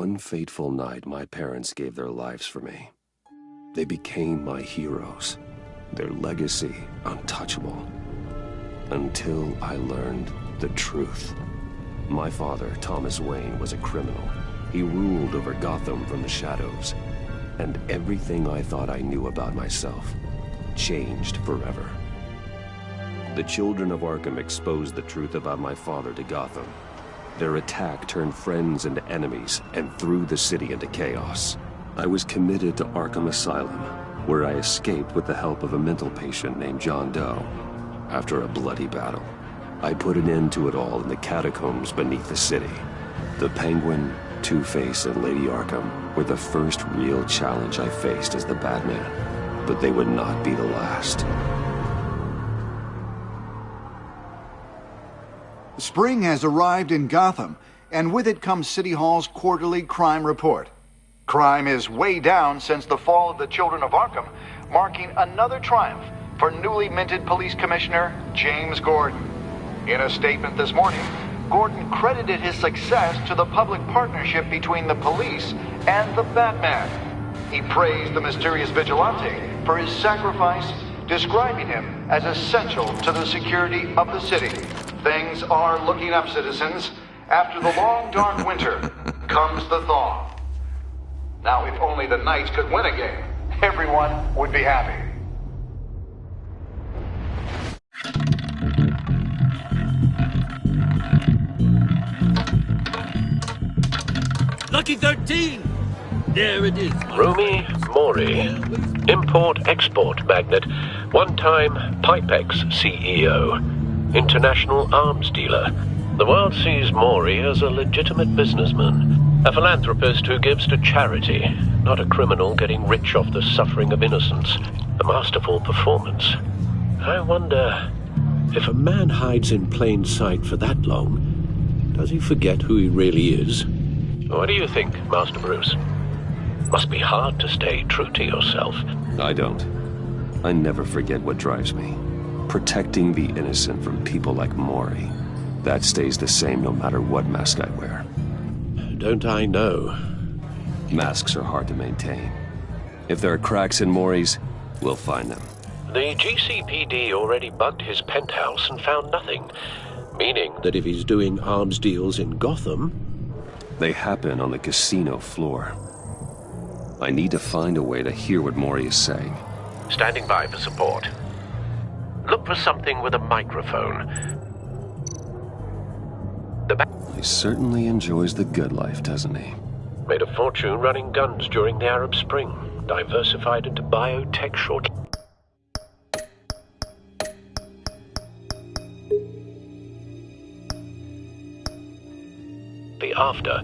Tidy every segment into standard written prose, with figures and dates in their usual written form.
one fateful night, my parents gave their lives for me. They became my heroes, their legacy untouchable. Until I learned the truth. My father, Thomas Wayne, was a criminal. He ruled over Gotham from the shadows. And everything I thought I knew about myself changed forever. The children of Arkham exposed the truth about my father to Gotham. Their attack turned friends into enemies and threw the city into chaos. I was committed to Arkham Asylum, where I escaped with the help of a mental patient named John Doe. After a bloody battle, I put an end to it all in the catacombs beneath the city. The Penguin, Two-Face, and Lady Arkham were the first real challenge I faced as the Batman, but they would not be the last. Spring has arrived in Gotham, and with it comes City Hall's quarterly crime report. Crime is way down since the fall of the Children of Arkham, marking another triumph for newly minted Police Commissioner James Gordon. In a statement this morning, Gordon credited his success to the public partnership between the police and the Batman. He praised the mysterious vigilante for his sacrifice, describing him as essential to the security of the city. Things are looking up, citizens. After the long, dark winter comes the thaw. Now, if only the Knights could win a game, everyone would be happy. Lucky 13! There it is. Rumi Mori, import-export magnate, one-time Pipex CEO, international arms dealer. The world sees Mori as a legitimate businessman, a philanthropist who gives to charity, not a criminal getting rich off the suffering of innocence. A masterful performance. I wonder, if a man hides in plain sight for that long, does he forget who he really is? What do you think, Master Bruce? Must be hard to stay true to yourself. I don't. I never forget what drives me. Protecting the innocent from people like Mori. That stays the same no matter what mask I wear. Don't I know? Masks are hard to maintain. If there are cracks in Mori's, we'll find them. The GCPD already bugged his penthouse and found nothing. Meaning that if he's doing arms deals in Gotham... They happen on the casino floor. I need to find a way to hear what Mori is saying. Standing by for support. Look for something with a microphone. He certainly enjoys the good life, doesn't he? Made a fortune running guns during the Arab Spring. Diversified into biotech shortly. After.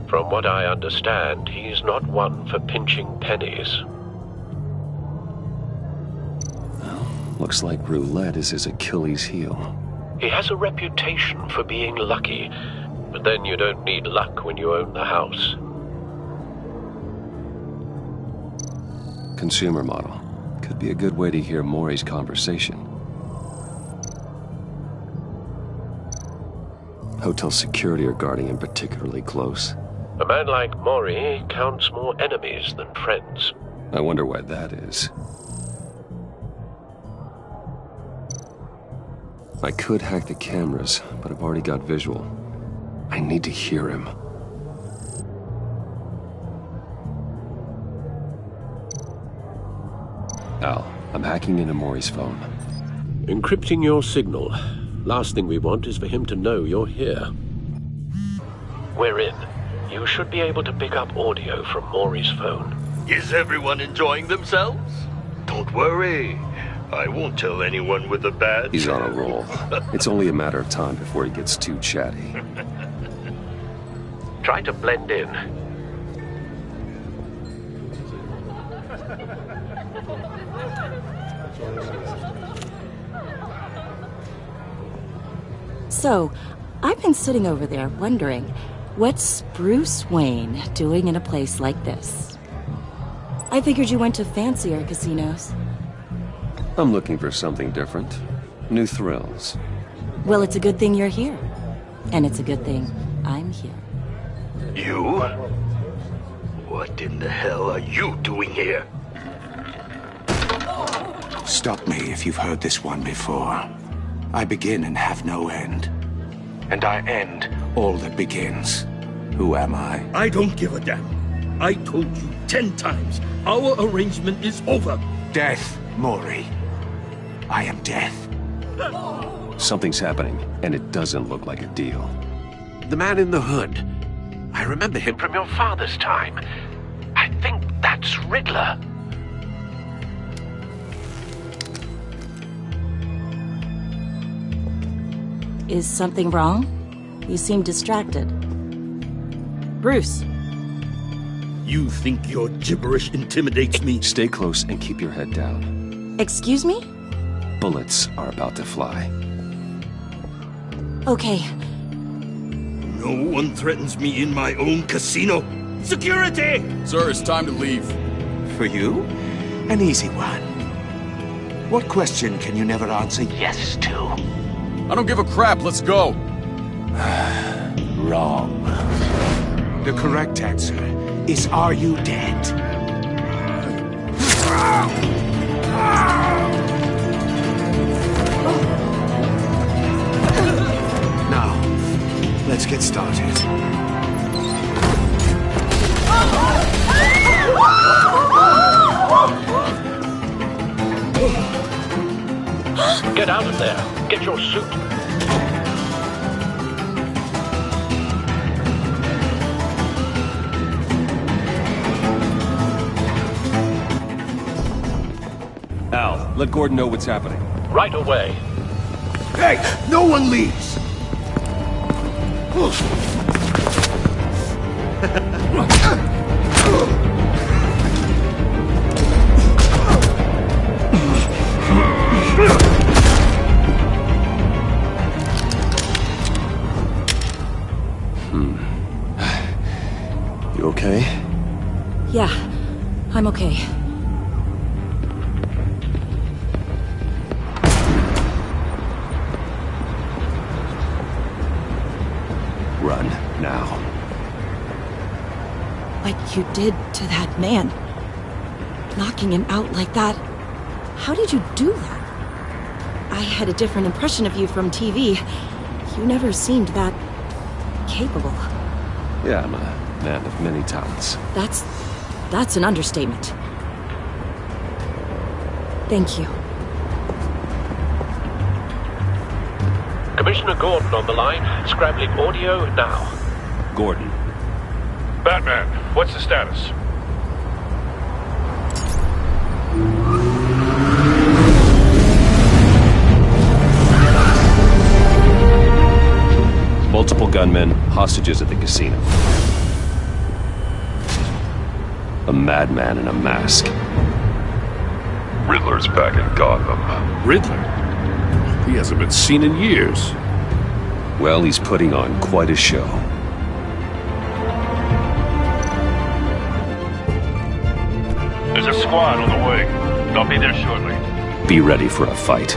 From what I understand, he's not one for pinching pennies. Well, looks like roulette is his Achilles heel. He has a reputation for being lucky, but then you don't need luck when you own the house. Consumer model. Could be a good way to hear Mori's conversation. Hotel security are guarding him particularly close. A man like Mori counts more enemies than friends. I wonder why that is. I could hack the cameras, but I've already got visual. I need to hear him. Al, I'm hacking into Mori's phone. Encrypting your signal. Last thing we want is for him to know you're here. We're in. You should be able to pick up audio from Mori's phone. Is everyone enjoying themselves? Don't worry. I won't tell anyone with a badge. He's on a roll. It's only a matter of time before he gets too chatty. Try to blend in. So, I've been sitting over there wondering, what's Bruce Wayne doing in a place like this? I figured you went to fancier casinos. I'm looking for something different. New thrills. Well, it's a good thing you're here. And it's a good thing I'm here. You? What in the hell are you doing here? Stop me if you've heard this one before. I begin and have no end. And I end all that begins. Who am I? I don't give a damn. I told you 10 times. Our arrangement is over. Death, Mori. I am death. Something's happening, and it doesn't look like a deal. The man in the hood. I remember him from your father's time. I think that's Riddler. Is something wrong? You seem distracted. Bruce. You think your gibberish intimidates me? Stay close and keep your head down. Excuse me? Bullets are about to fly. Okay. No one threatens me in my own casino. Security! Sir, it's time to leave. For you? An easy one. What question can you never answer yes to? I don't give a crap, let's go. Wrong. The correct answer is, are you dead? Now, let's get started. Get out of there. Get your suit. Al, let Gordon know what's happening. Right away. Hey, no one leaves! You okay? Yeah, I'm okay. Run, now. What you did to that man. Knocking him out like that. How did you do that? I had a different impression of you from TV. You never seemed that capable. Yeah, I'm a man of many talents. That's an understatement. Thank you. Commissioner Gordon on the line, scrambling audio now. Gordon. Batman, what's the status? Multiple gunmen, hostages at the casino. A madman in a mask. Riddler's back in Gotham. Riddler? He hasn't been seen in years. Well, he's putting on quite a show. There's a squad on the way. They'll be there shortly. Be ready for a fight.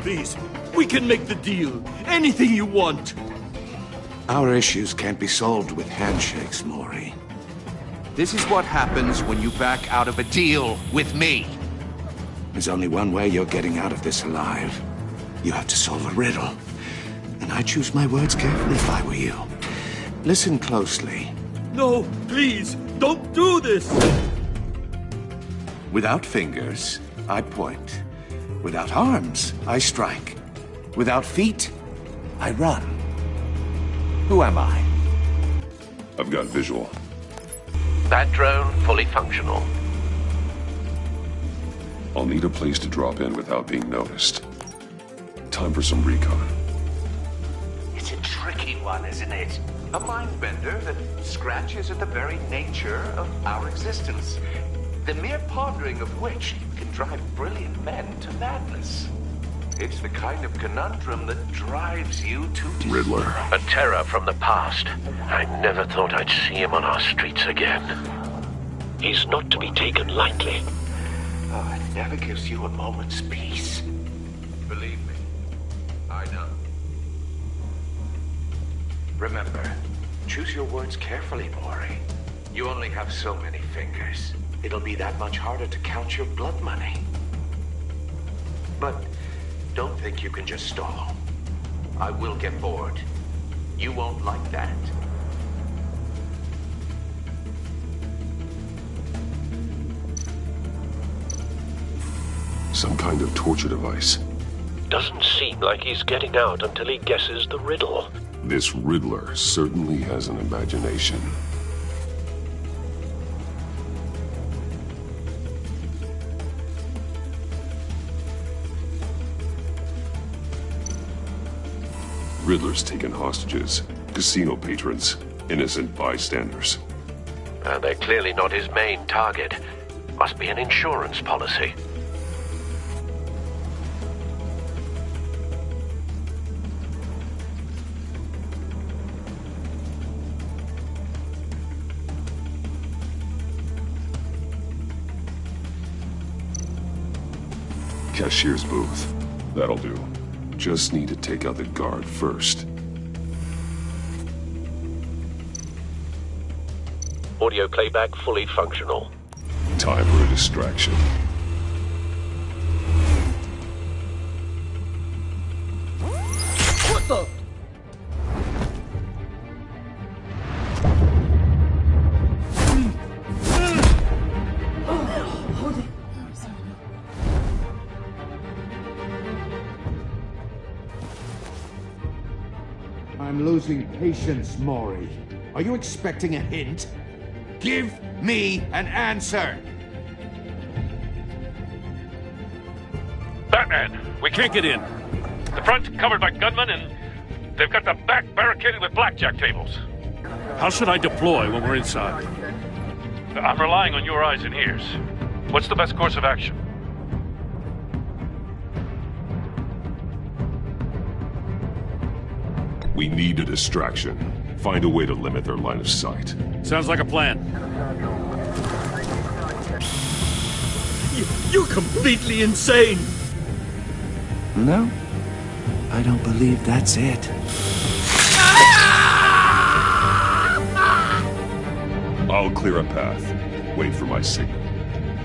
Please, we can make the deal. Anything you want. Our issues can't be solved with handshakes, Mori. This is what happens when you back out of a deal with me. There's only one way you're getting out of this alive. You have to solve a riddle. And I choose my words carefully if I were you. Listen closely. No, please, don't do this. Without fingers, I point. Without arms, I strike. Without feet, I run. Who am I? I've got visual. That drone fully functional. I'll need a place to drop in without being noticed. Time for some recon. It's a tricky one, isn't it? A mind bender that scratches at the very nature of our existence. the mere pondering of which can drive brilliant men to madness. It's the kind of conundrum that drives you to Riddler. A terror from the past. I never thought I'd see him on our streets again. He's not to be taken lightly. Oh, it never gives you a moment's peace. Believe me, I know. Remember, choose your words carefully, Maury. You only have so many fingers. It'll be that much harder to count your blood money. But don't think you can just stall. I will get bored. You won't like that. Some kind of torture device. Doesn't seem like he's getting out until he guesses the riddle. This Riddler certainly has an imagination. Riddler's taken hostages, casino patrons, innocent bystanders. They're clearly not his main target. Must be an insurance policy. Cashier's booth. That'll do. Just need to take out the guard first. Audio playback fully functional. Time for a distraction. What the? I'm losing patience, Maury. Are you expecting a hint? Give me an answer! Batman, we can't get in. The front's covered by gunmen, and they've got the back barricaded with blackjack tables. How should I deploy when we're inside? I'm relying on your eyes and ears. What's the best course of action? We need a distraction. Find a way to limit their line of sight. Sounds like a plan. You're completely insane! No, I don't believe that's it. I'll clear a path. Wait for my signal.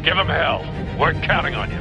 Give him hell. We're counting on you.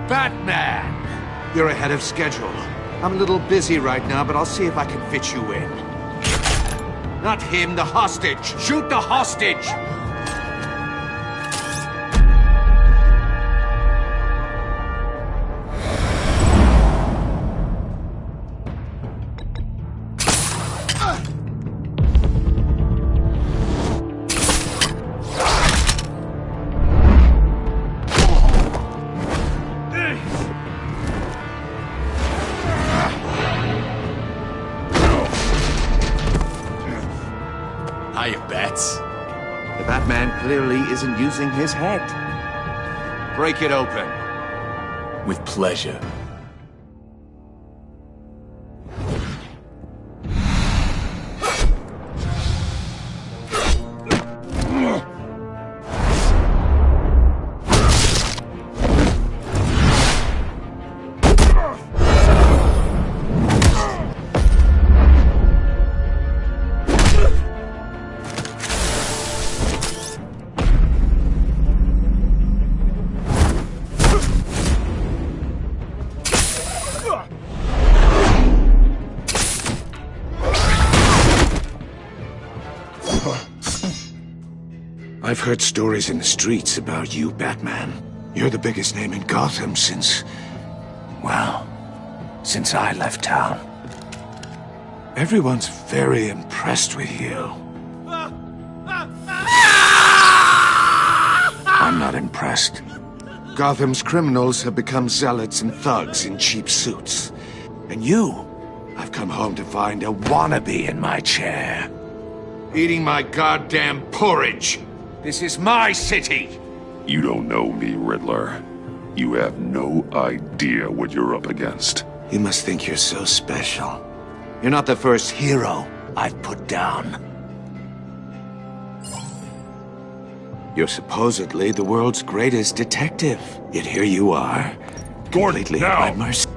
Batman! You're ahead of schedule. I'm a little busy right now, but I'll see if I can fit you in. Not him, the hostage! Shoot the hostage! Hiya, Bats. The Batman clearly isn't using his head. Break it open. With pleasure. I've heard stories in the streets about you, Batman. You're the biggest name in Gotham since... well, since I left town. Everyone's very impressed with you. I'm not impressed. Gotham's criminals have become zealots and thugs in cheap suits. And you, I've come home to find a wannabe in my chair. Eating my goddamn porridge. This is my city. You don't know me, Riddler. You have no idea what you're up against. You must think you're so special. You're not the first hero I've put down. You're supposedly the world's greatest detective. Yet here you are, completely at my mercy.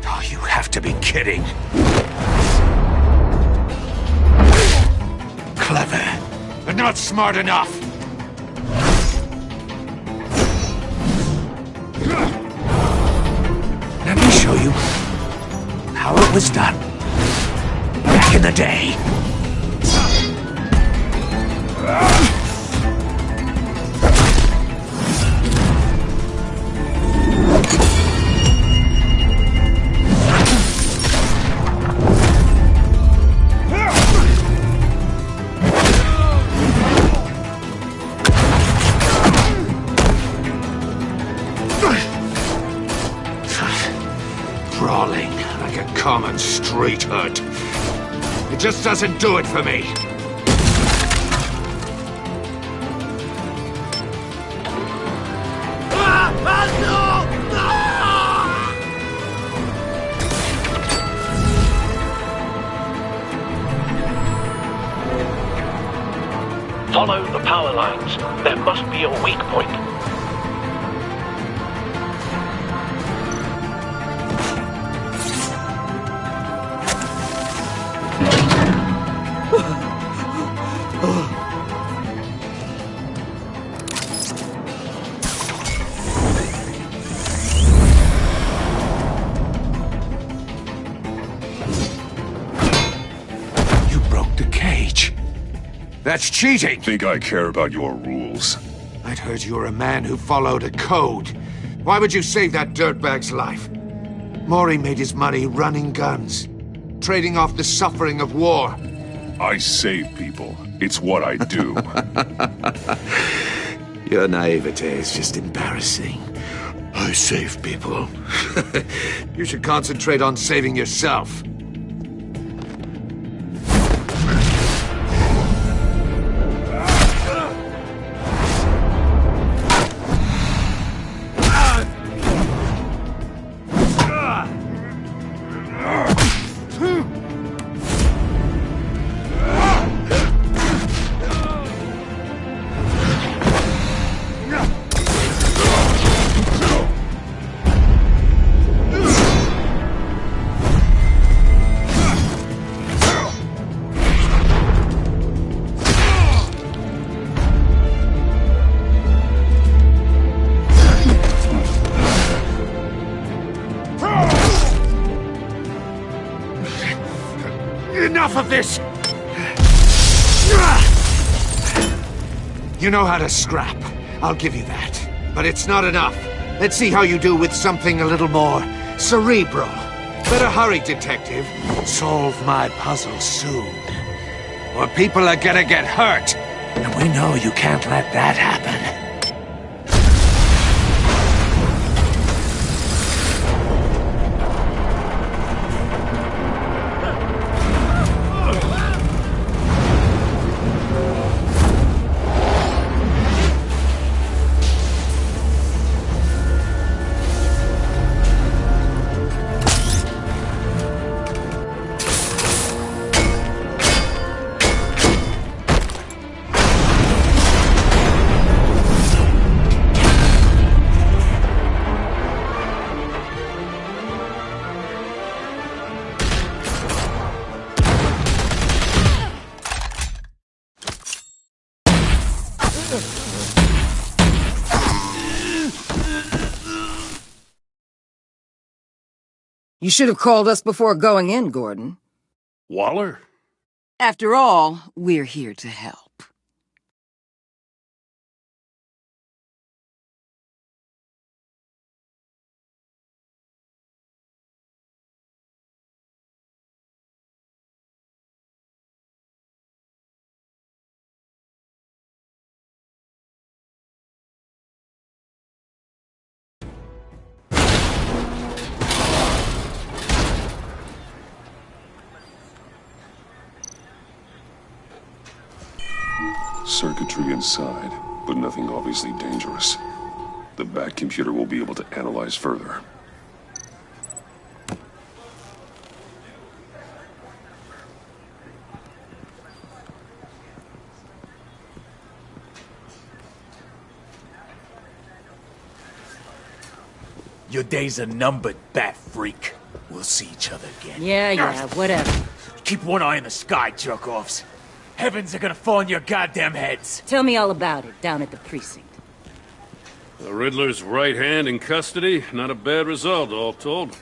Oh, you have to be kidding. Clever, but not smart enough. Let me show you how it was done back in the day. Brawling like a common street hood. It just doesn't do it for me. Follow the power lines. There must be a weak point. That's cheating! Think I care about your rules? I'd heard you were a man who followed a code. Why would you save that dirtbag's life? Mori made his money running guns, trading off the suffering of war. I save people. It's what I do. Your naivete is just embarrassing. I save people. You should concentrate on saving yourself. Enough of this! You know how to scrap. I'll give you that. But it's not enough. Let's see how you do with something a little more cerebral. Better hurry, detective. Solve my puzzle soon. Or people are gonna get hurt. And we know you can't let that happen. You should have called us before going in, Gordon. Waller? After all, we're here to help. Circuitry inside, but nothing obviously dangerous. The back computer will be able to analyze further. Your days are numbered, bat freak. We'll see each other again. Yeah, whatever. Keep one eye in the sky, jerk-offs. Heavens are gonna fall on your goddamn heads. Tell me all about it down at the precinct. The Riddler's right hand in custody. Not a bad result, all told.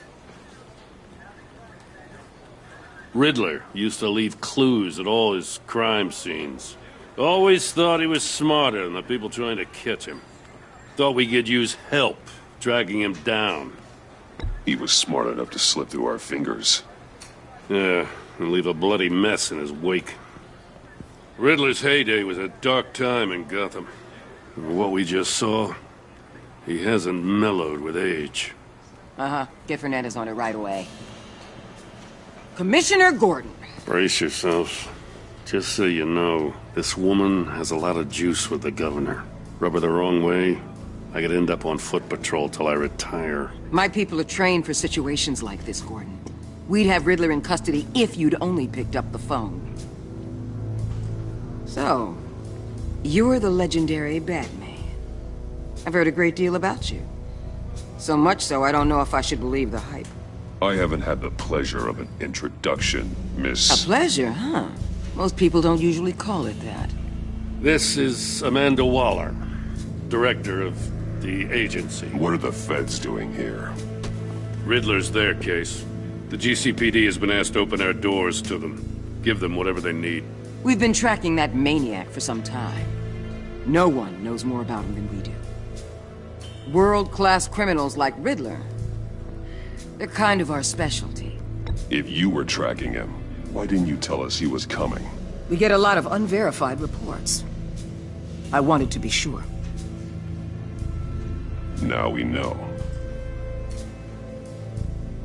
Riddler used to leave clues at all his crime scenes. Always thought he was smarter than the people trying to catch him. Thought we could use help dragging him down. He was smart enough to slip through our fingers. Yeah, and leave a bloody mess in his wake. Riddler's heyday was a dark time in Gotham. What we just saw, he hasn't mellowed with age. Get Fernandez on it right away. Commissioner Gordon. Brace yourselves. Just so you know, this woman has a lot of juice with the governor. Rub her the wrong way, I could end up on foot patrol till I retire. My people are trained for situations like this, Gordon. We'd have Riddler in custody if you'd only picked up the phone. So, you're the legendary Batman. I've heard a great deal about you. So much so, I don't know if I should believe the hype. I haven't had the pleasure of an introduction, Miss... A pleasure, huh? Most people don't usually call it that. This is Amanda Waller, director of the agency. What are the feds doing here? Riddler's their case. The GCPD has been asked to open our doors to them. Give them whatever they need. We've been tracking that maniac for some time. No one knows more about him than we do. World-class criminals like Riddler. They're kind of our specialty. If you were tracking him, why didn't you tell us he was coming? We get a lot of unverified reports. I wanted to be sure. Now we know.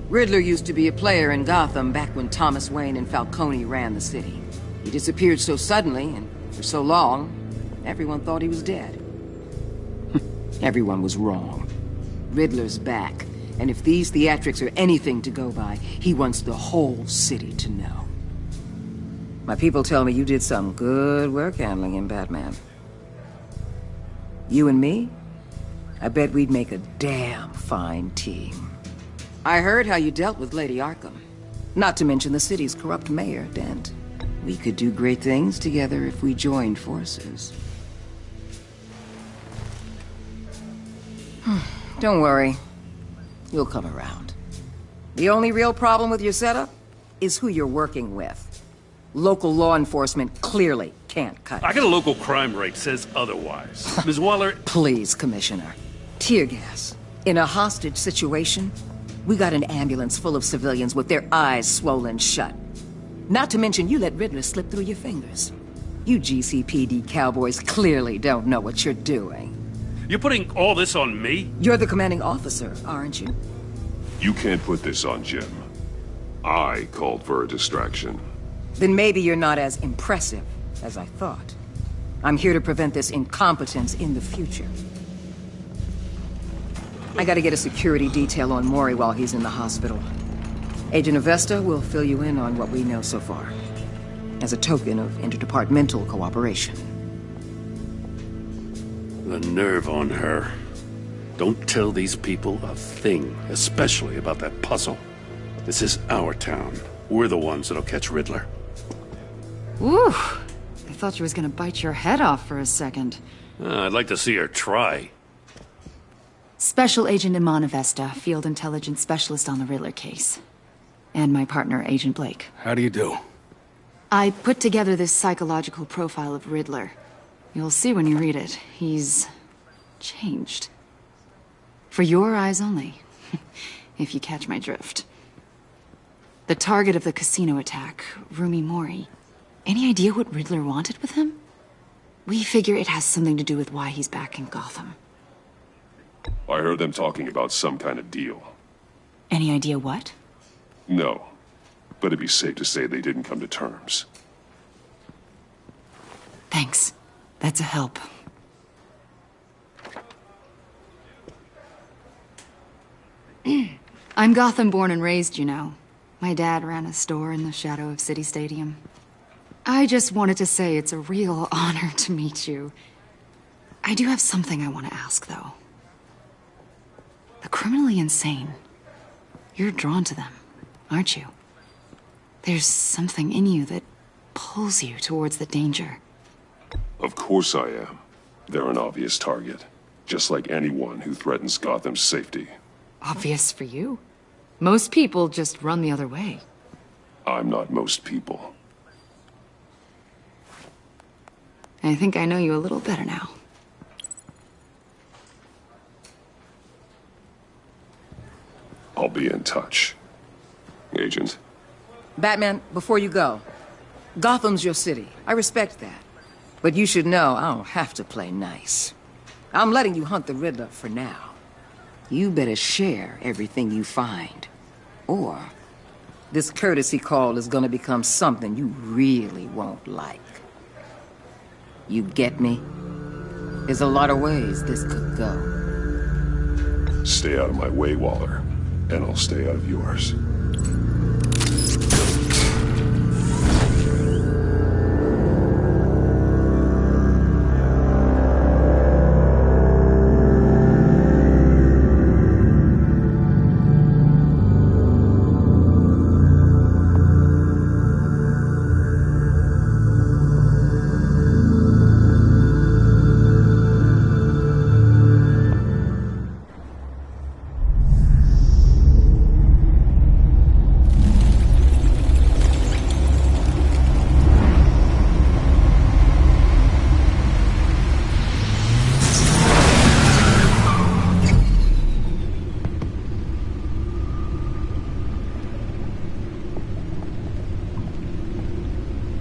Riddler used to be a player in Gotham back when Thomas Wayne and Falcone ran the city. He disappeared so suddenly, and for so long, everyone thought he was dead. Everyone was wrong. Riddler's back, and if these theatrics are anything to go by, he wants the whole city to know. My people tell me you did some good work handling him, Batman. You and me? I bet we'd make a damn fine team. I heard how you dealt with Lady Arkham. Not to mention the city's corrupt mayor, Dent. We could do great things together if we joined forces. Don't worry. You'll come around. The only real problem with your setup is who you're working with. Local law enforcement clearly can't cut it. I got a local crime rate says otherwise. Ms. Waller... Please, Commissioner. Tear gas. In a hostage situation, we got an ambulance full of civilians with their eyes swollen shut. Not to mention you let Riddler slip through your fingers. You GCPD cowboys clearly don't know what you're doing. You're putting all this on me? You're the commanding officer, aren't you? You can't put this on Jim. I called for a distraction. Then maybe you're not as impressive as I thought. I'm here to prevent this incompetence in the future. I gotta get a security detail on Mori while he's in the hospital. Agent Avesta will fill you in on what we know so far, as a token of interdepartmental cooperation. The nerve on her. Don't tell these people a thing, especially about that puzzle. This is our town. We're the ones that'll catch Riddler. Ooh, I thought she was gonna bite your head off for a second. I'd like to see her try. Special Agent Imana Vesta, Field Intelligence Specialist on the Riddler case. And my partner, Agent Blake. How do you do? I put together this psychological profile of Riddler. You'll see when you read it. He's changed. For your eyes only, if you catch my drift. The target of the casino attack, Rumi Mori. Any idea what Riddler wanted with him? We figure it has something to do with why he's back in Gotham. I heard them talking about some kind of deal. Any idea what? No, but it'd be safe to say they didn't come to terms. Thanks. That's a help. I'm Gotham born and raised, you know. My dad ran a store in the shadow of City Stadium. I just wanted to say it's a real honor to meet you. I do have something I want to ask, though. The criminally insane. You're drawn to them, aren't you? There's something in you that pulls you towards the danger. Of course I am. They're an obvious target, just like anyone who threatens Gotham's safety. Obvious for you. Most people just run the other way. I'm not most people. I think I know you a little better now. I'll be in touch. Agent. Batman, before you go, Gotham's your city. I respect that. But you should know I don't have to play nice. I'm letting you hunt the Riddler for now. You better share everything you find. Or this courtesy call is gonna become something you really won't like. You get me? There's a lot of ways this could go. Stay out of my way, Waller, and I'll stay out of yours.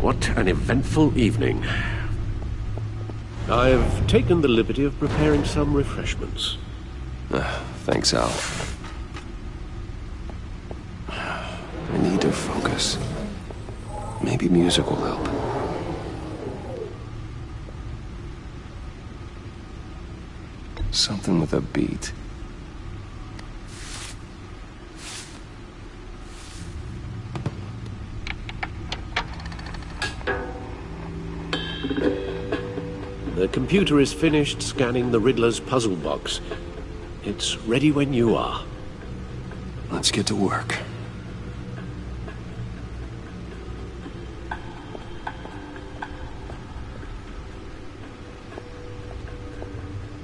What an eventful evening. I've taken the liberty of preparing some refreshments. Thanks, Al. I need to focus. Maybe music will help. Something with a beat. The computer is finished scanning the Riddler's puzzle box. It's ready when you are. Let's get to work.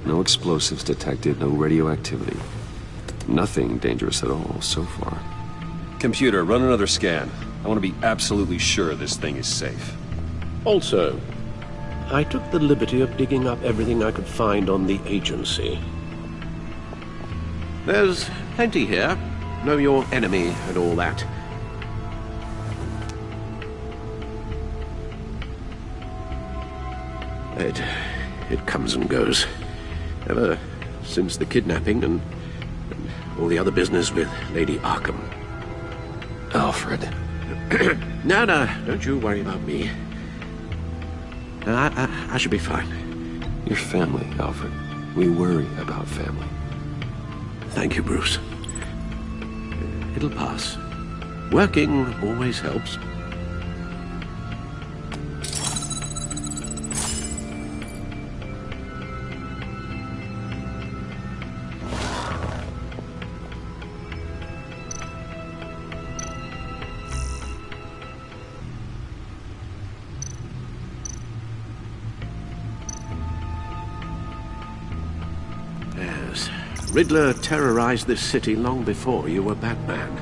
No explosives detected, no radioactivity. Nothing dangerous at all so far. Computer, run another scan. I want to be absolutely sure this thing is safe. Also, I took the liberty of digging up everything I could find on the agency. There's plenty here. Know your enemy and all that. It comes and goes. Ever since the kidnapping and all the other business with Lady Arkham. Alfred. No, don't you worry about me. I should be fine. Your family, Alfred. We worry about family. Thank you, Bruce. It'll pass. Working always helps. Riddler terrorized this city long before you were Batman.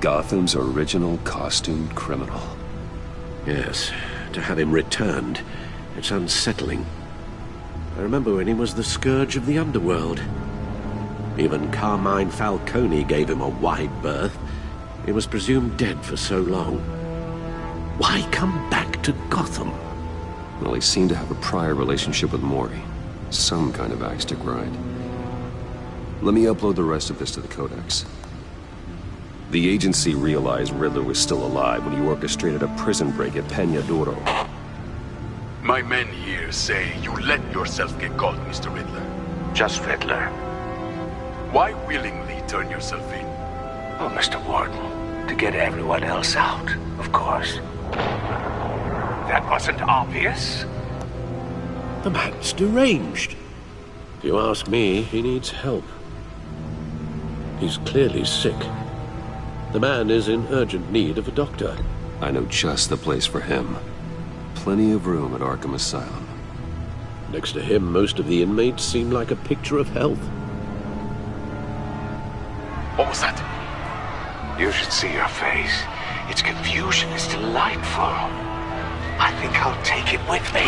Gotham's original costumed criminal. Yes, to have him returned, it's unsettling. I remember when he was the scourge of the underworld. Even Carmine Falcone gave him a wide berth. He was presumed dead for so long. Why come back to Gotham? Well, he seemed to have a prior relationship with Mori. Some kind of axe to grind. Let me upload the rest of this to the Codex. The agency realized Riddler was still alive when he orchestrated a prison break at Peña Duro. My men here say you let yourself get caught, Mr. Riddler. Just Riddler. Why willingly turn yourself in? Oh, Mr. Warden, to get everyone else out, of course. That wasn't obvious? The man's deranged. If you ask me, he needs help. He's clearly sick. The man is in urgent need of a doctor. I know just the place for him. Plenty of room at Arkham Asylum. Next to him, most of the inmates seem like a picture of health. What was that? You should see your face. Its confusion is delightful. I think I'll take it with me.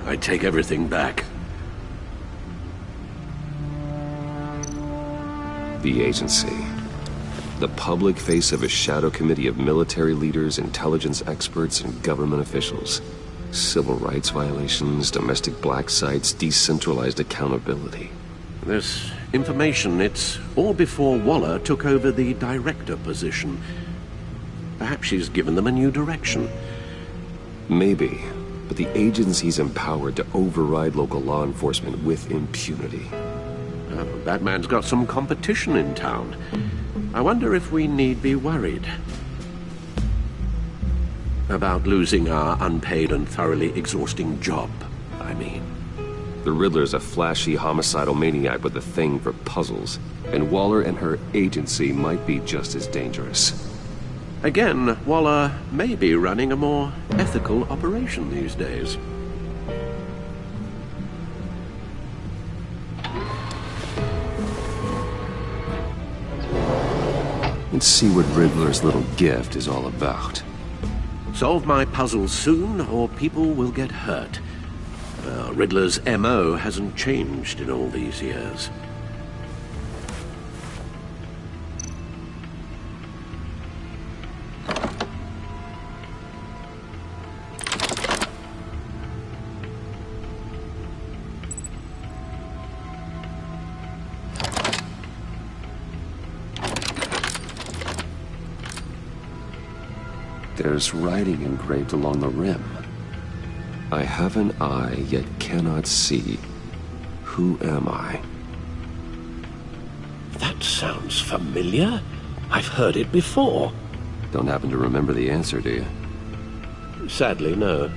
I take everything back. The agency. The public face of a shadow committee of military leaders, intelligence experts, and government officials. Civil rights violations, domestic black sites, decentralized accountability. This information, it's all before Waller took over the director position. Perhaps she's given them a new direction. Maybe, but the agency's empowered to override local law enforcement with impunity. Batman's got some competition in town. I wonder if we need be worried about losing our unpaid and thoroughly exhausting job, I mean. The Riddler's a flashy homicidal maniac with a thing for puzzles, and Waller and her agency might be just as dangerous. Again, Waller may be running a more ethical operation these days. Let's see what Riddler's little gift is all about. Solve my puzzle soon, or people will get hurt. Riddler's M.O. hasn't changed in all these years. There's writing engraved along the rim. I have an eye, yet cannot see. Who am I? That sounds familiar. I've heard it before. Don't happen to remember the answer, do you? Sadly, no.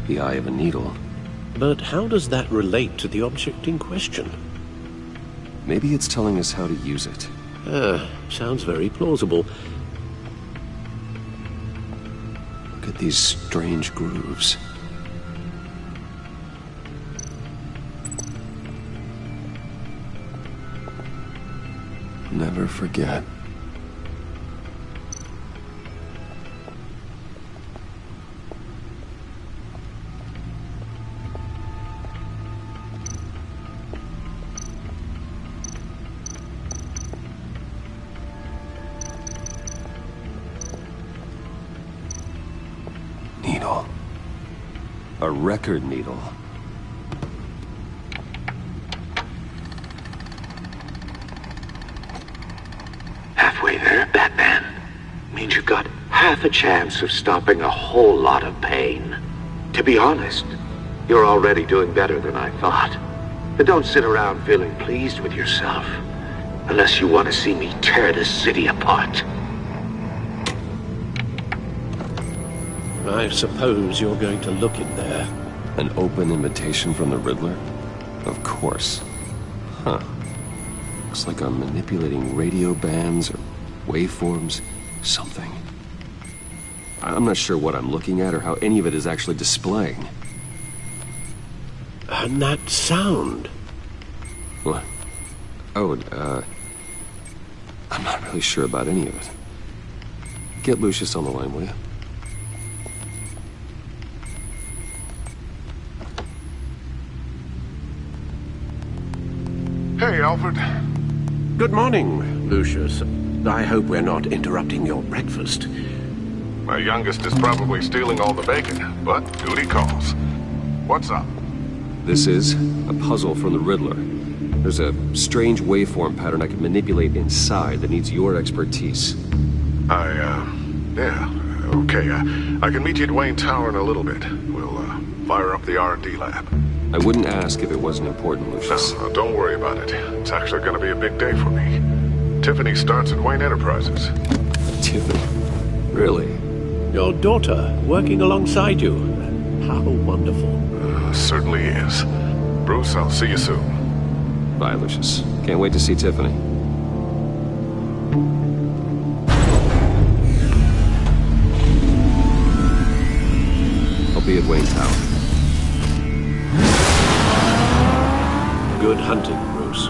The eye of a needle. But how does that relate to the object in question? Maybe it's telling us how to use it. Sounds very plausible. Look at these strange grooves. Never forget. A record needle. Halfway there, Batman. Means you've got half a chance of stopping a whole lot of pain. To be honest, you're already doing better than I thought. But don't sit around feeling pleased with yourself, unless you want to see me tear this city apart. I suppose you're going to look in there. An open invitation from the Riddler? Of course. Huh. Looks like I'm manipulating radio bands or waveforms, something. I'm not sure what I'm looking at or how any of it is actually displaying. And that sound? What? Oh, I'm not really sure about any of it. Get Lucius on the line, will you? Hey, Alfred. Good morning, Lucius. I hope we're not interrupting your breakfast. My youngest is probably stealing all the bacon, but duty calls. What's up? This is a puzzle from the Riddler. There's a strange waveform pattern I can manipulate inside that needs your expertise. Yeah, okay. I can meet you at Wayne Tower in a little bit. We'll, fire up the R&D lab. I wouldn't ask if it wasn't important, Lucius. No, don't worry about it. It's actually gonna be a big day for me. Tiffany starts at Wayne Enterprises. Tiffany? Really? Your daughter, working alongside you. How wonderful. Certainly is. Bruce, I'll see you soon. Bye, Lucius. Can't wait to see Tiffany. I'll be at Wayne Tower. Good hunting, Bruce.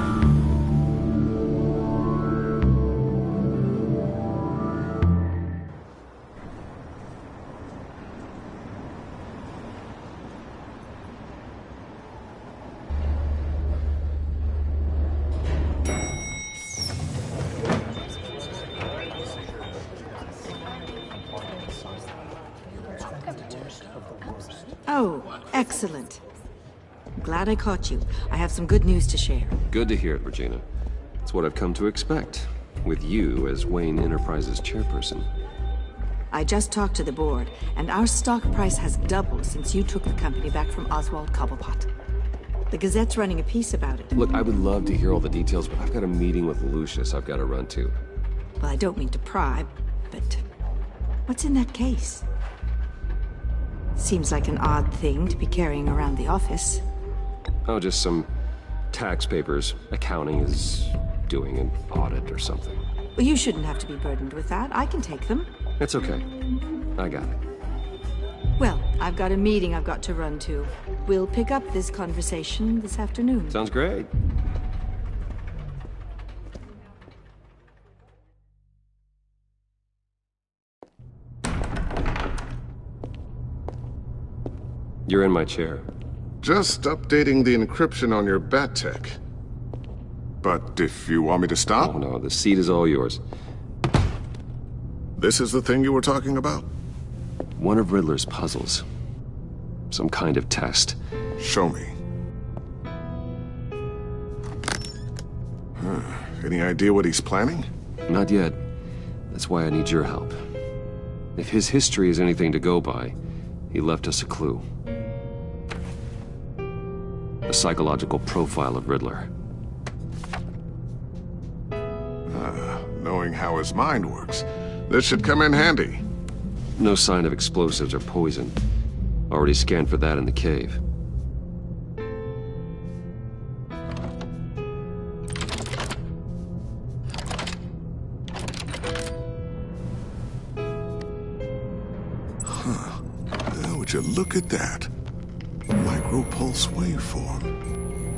Oh, excellent. Glad I caught you. I have some good news to share. Good to hear it, Regina. It's what I've come to expect, with you as Wayne Enterprises chairperson. I just talked to the board, and our stock price has doubled since you took the company back from Oswald Cobblepot. The Gazette's running a piece about it. Look, I would love to hear all the details, but I've got a meeting with Lucius I've got to run to. Well, I don't mean to pry, but what's in that case? Seems like an odd thing to be carrying around the office. Oh, just some tax papers. Accounting is doing an audit or something. Well, you shouldn't have to be burdened with that. I can take them. It's okay. I got it. Well, I've got a meeting I've got to run to. We'll pick up this conversation this afternoon. Sounds great. You're in my chair. Just updating the encryption on your Bat-Tech. But if you want me to stop... Oh, no, the seat is all yours. This is the thing you were talking about? One of Riddler's puzzles. Some kind of test. Show me. Any idea what he's planning? Not yet. That's why I need your help. If his history is anything to go by, he left us a clue. A psychological profile of Riddler. Knowing how his mind works, this should come in handy. No sign of explosives or poison. Already scanned for that in the cave. Would you look at that? Micropulse waveform.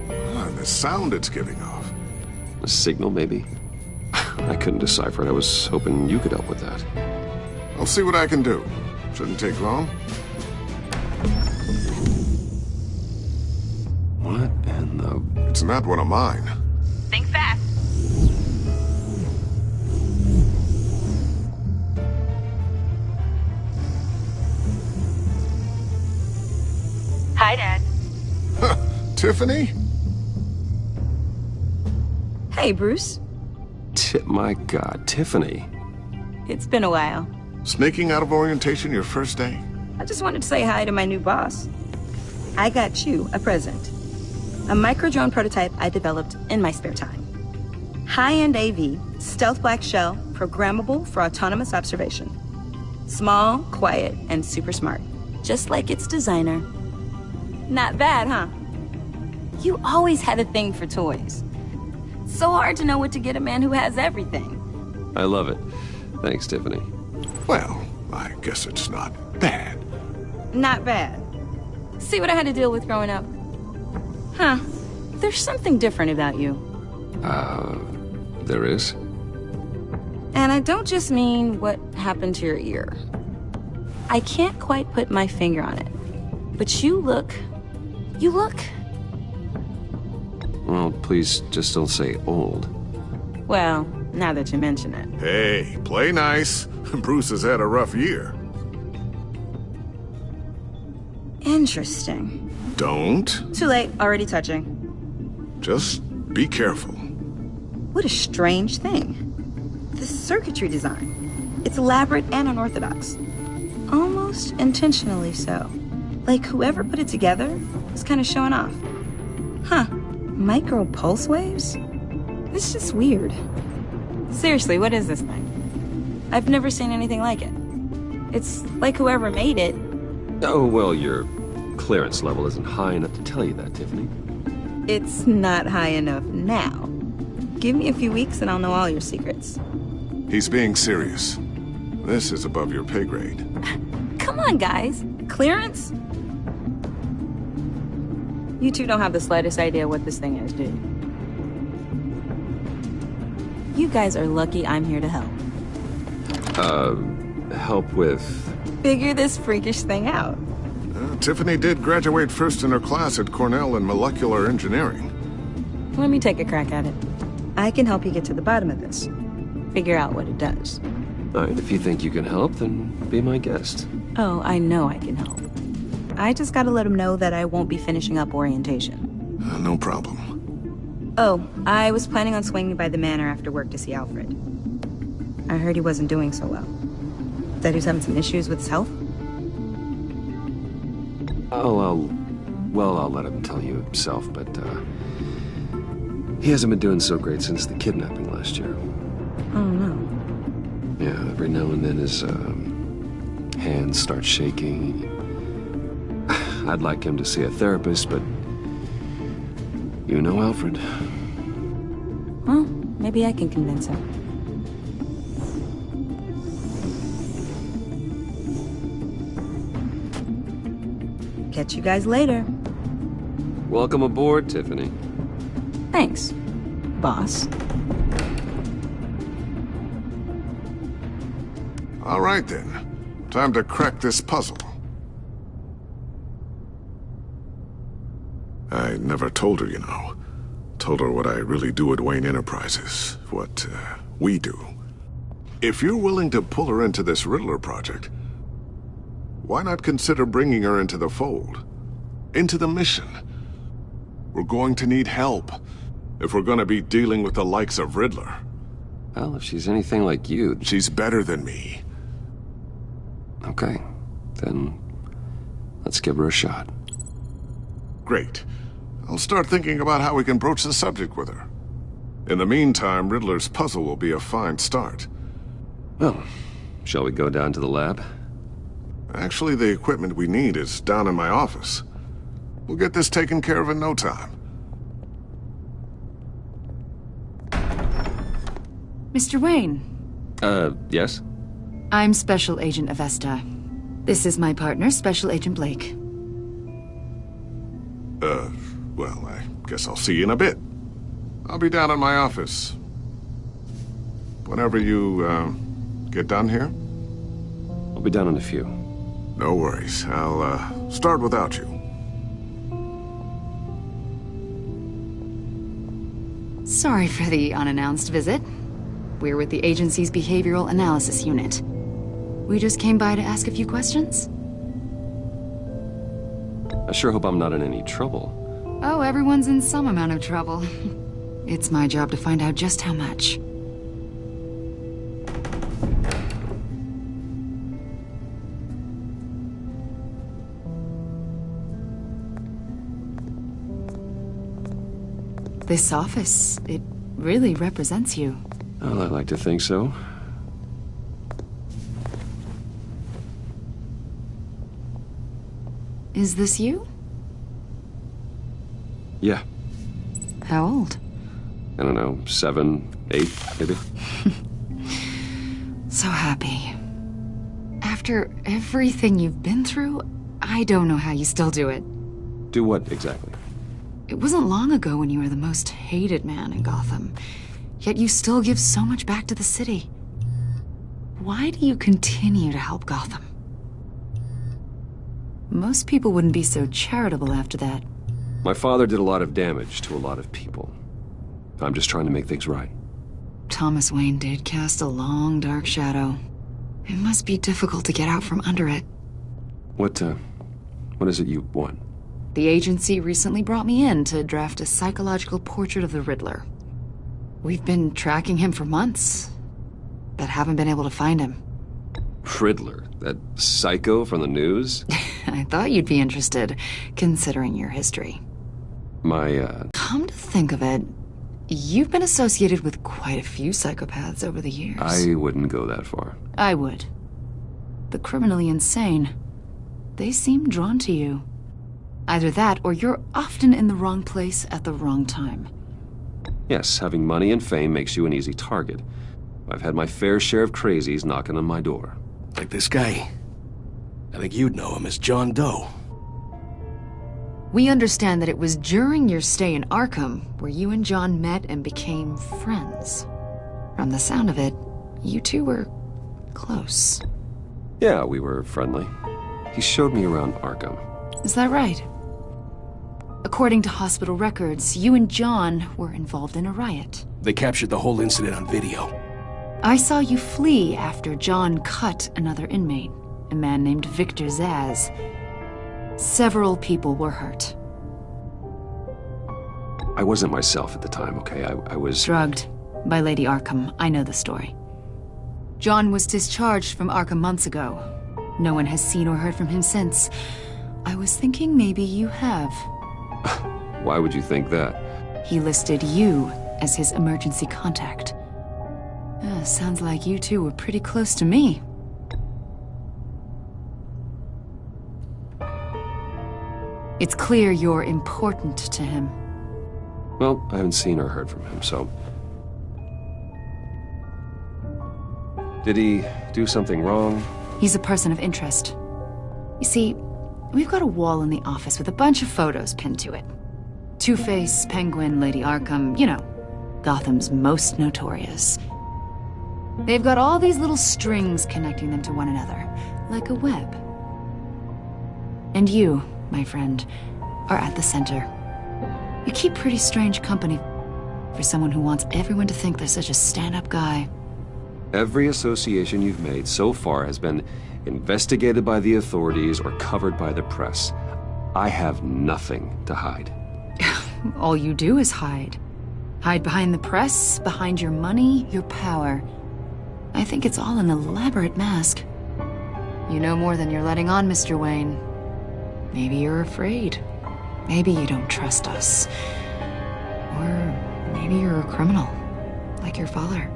And the sound it's giving off. A signal, maybe? I couldn't decipher it. I was hoping you could help with that. I'll see what I can do. Shouldn't take long. What in the... It's not one of mine. Think fast. Hi, Dad. Tiffany? Hey, Bruce. My God, Tiffany. It's been a while. Sneaking out of orientation your first day? I just wanted to say hi to my new boss. I got you a present. A micro-drone prototype I developed in my spare time. High-end AV, stealth black shell, programmable for autonomous observation. Small, quiet, and super smart. Just like its designer. Not bad, huh? You always had a thing for toys. So hard to know what to get a man who has everything. I love it. Thanks, Tiffany. Well, I guess it's not bad. Not bad. See what I had to deal with growing up? Huh. There's something different about you. There is? And I don't just mean what happened to your ear. I can't quite put my finger on it. But you look... Well, please just don't say old. Well, now that you mention it. Hey, play nice. Bruce has had a rough year. Interesting. Don't. Too late, already touching. Just be careful. What a strange thing. The circuitry design. It's elaborate and unorthodox. Almost intentionally so. Like whoever put it together was kind of showing off. Huh. Micro pulse waves? It's just weird. Seriously, what is this thing? I've never seen anything like it. It's like whoever made it. Oh, well, your clearance level isn't high enough to tell you that, Tiffany. It's not high enough now. Give me a few weeks and I'll know all your secrets. He's being serious. This is above your pay grade. Come on, guys. Clearance? You two don't have the slightest idea what this thing is, do you? You guys are lucky I'm here to help. Help with... Figure this freakish thing out. Tiffany did graduate first in her class at Cornell in molecular engineering. Let me take a crack at it. I can help you get to the bottom of this. Figure out what it does. All right, if you think you can help, then be my guest. Oh, I know I can help. I just gotta let him know that I won't be finishing up orientation. No problem. Oh, I was planning on swinging by the manor after work to see Alfred. I heard he wasn't doing so well. That he was having some issues with his health? I'll let him tell you himself, but, he hasn't been doing so great since the kidnapping last year. Oh, no. Yeah, every now and then his, hands start shaking. I'd like him to see a therapist, but... You know Alfred? Well, maybe I can convince him. Catch you guys later. Welcome aboard, Tiffany. Thanks, boss. All right, then. Time to crack this puzzle. I never told her, you know. Told her what I really do at Wayne Enterprises. What, we do. If you're willing to pull her into this Riddler project, why not consider bringing her into the fold? Into the mission? We're going to need help if we're going to be dealing with the likes of Riddler. Well, if she's anything like you... She's better than me. Okay. Then let's give her a shot. Great. I'll start thinking about how we can broach the subject with her. In the meantime, Riddler's puzzle will be a fine start. Well, shall we go down to the lab? Actually, the equipment we need is down in my office. We'll get this taken care of in no time. Mr. Wayne. Yes? I'm Special Agent Avesta. This is my partner, Special Agent Blake. Well, I guess I'll see you in a bit. I'll be down in my office. Whenever you, get done here? I'll be down in a few. No worries. I'll, start without you. Sorry for the unannounced visit. We're with the agency's Behavioral Analysis Unit. We just came by to ask a few questions. I sure hope I'm not in any trouble. Oh, everyone's in some amount of trouble. It's my job to find out just how much. This office, it really represents you. Well, I'd like to think so. Is this you? Yeah. How old? I don't know, 7, 8, maybe? So happy. After everything you've been through, I don't know how you still do it. Do what, exactly? It wasn't long ago when you were the most hated man in Gotham, yet you still give so much back to the city. Why do you continue to help Gotham? Most people wouldn't be so charitable after that. My father did a lot of damage to a lot of people. I'm just trying to make things right. Thomas Wayne did cast a long, dark shadow. It must be difficult to get out from under it. What is it you want? The agency recently brought me in to draft a psychological portrait of the Riddler. We've been tracking him for months, but haven't been able to find him. Riddler? That psycho from the news? I thought you'd be interested, considering your history. Come to think of it, you've been associated with quite a few psychopaths over the years. I wouldn't go that far. I would. The criminally insane. They seem drawn to you. Either that, or you're often in the wrong place at the wrong time. Yes, having money and fame makes you an easy target. I've had my fair share of crazies knocking on my door. Like this guy. I think you'd know him as John Doe. We understand that it was during your stay in Arkham where you and John met and became friends. From the sound of it, you two were close. Yeah, we were friendly. He showed me around Arkham. Is that right? According to hospital records, you and John were involved in a riot. They captured the whole incident on video. I saw you flee after John cut another inmate, a man named Victor Zsasz. Several people were hurt. I wasn't myself at the time, okay? I was... drugged by Lady Arkham. I know the story. John was discharged from Arkham months ago. No one has seen or heard from him since. I was thinking maybe you have. Why would you think that? He listed you as his emergency contact. Sounds like you two were pretty close to me. It's clear you're important to him. Well, I haven't seen or heard from him, so... Did he do something wrong? He's a person of interest. You see, we've got a wall in the office with a bunch of photos pinned to it. Two-Face, Penguin, Lady Arkham, you know, Gotham's most notorious. They've got all these little strings connecting them to one another, like a web. And you, my friend, are at the center. You keep pretty strange company for someone who wants everyone to think they're such a stand-up guy. Every association you've made so far has been investigated by the authorities or covered by the press. I have nothing to hide. All you do is hide. Hide behind the press, behind your money, your power. I think it's all an elaborate mask. You know more than you're letting on, Mr. Wayne. Maybe you're afraid. Maybe you don't trust us. Or maybe you're a criminal, like your father.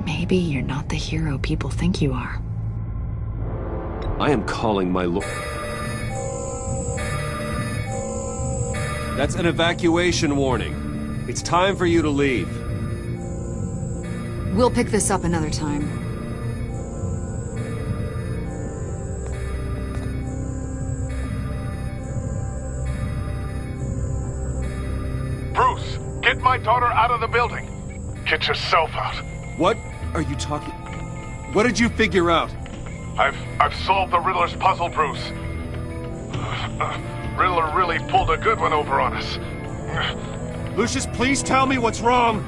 Maybe you're not the hero people think you are. I am calling my lord. That's an evacuation warning. It's time for you to leave. We'll pick this up another time. Bruce, get my daughter out of the building. Get yourself out. What are you talking? What did you figure out? I've solved the Riddler's puzzle, Bruce. Riddler really pulled a good one over on us. Lucius, please tell me what's wrong.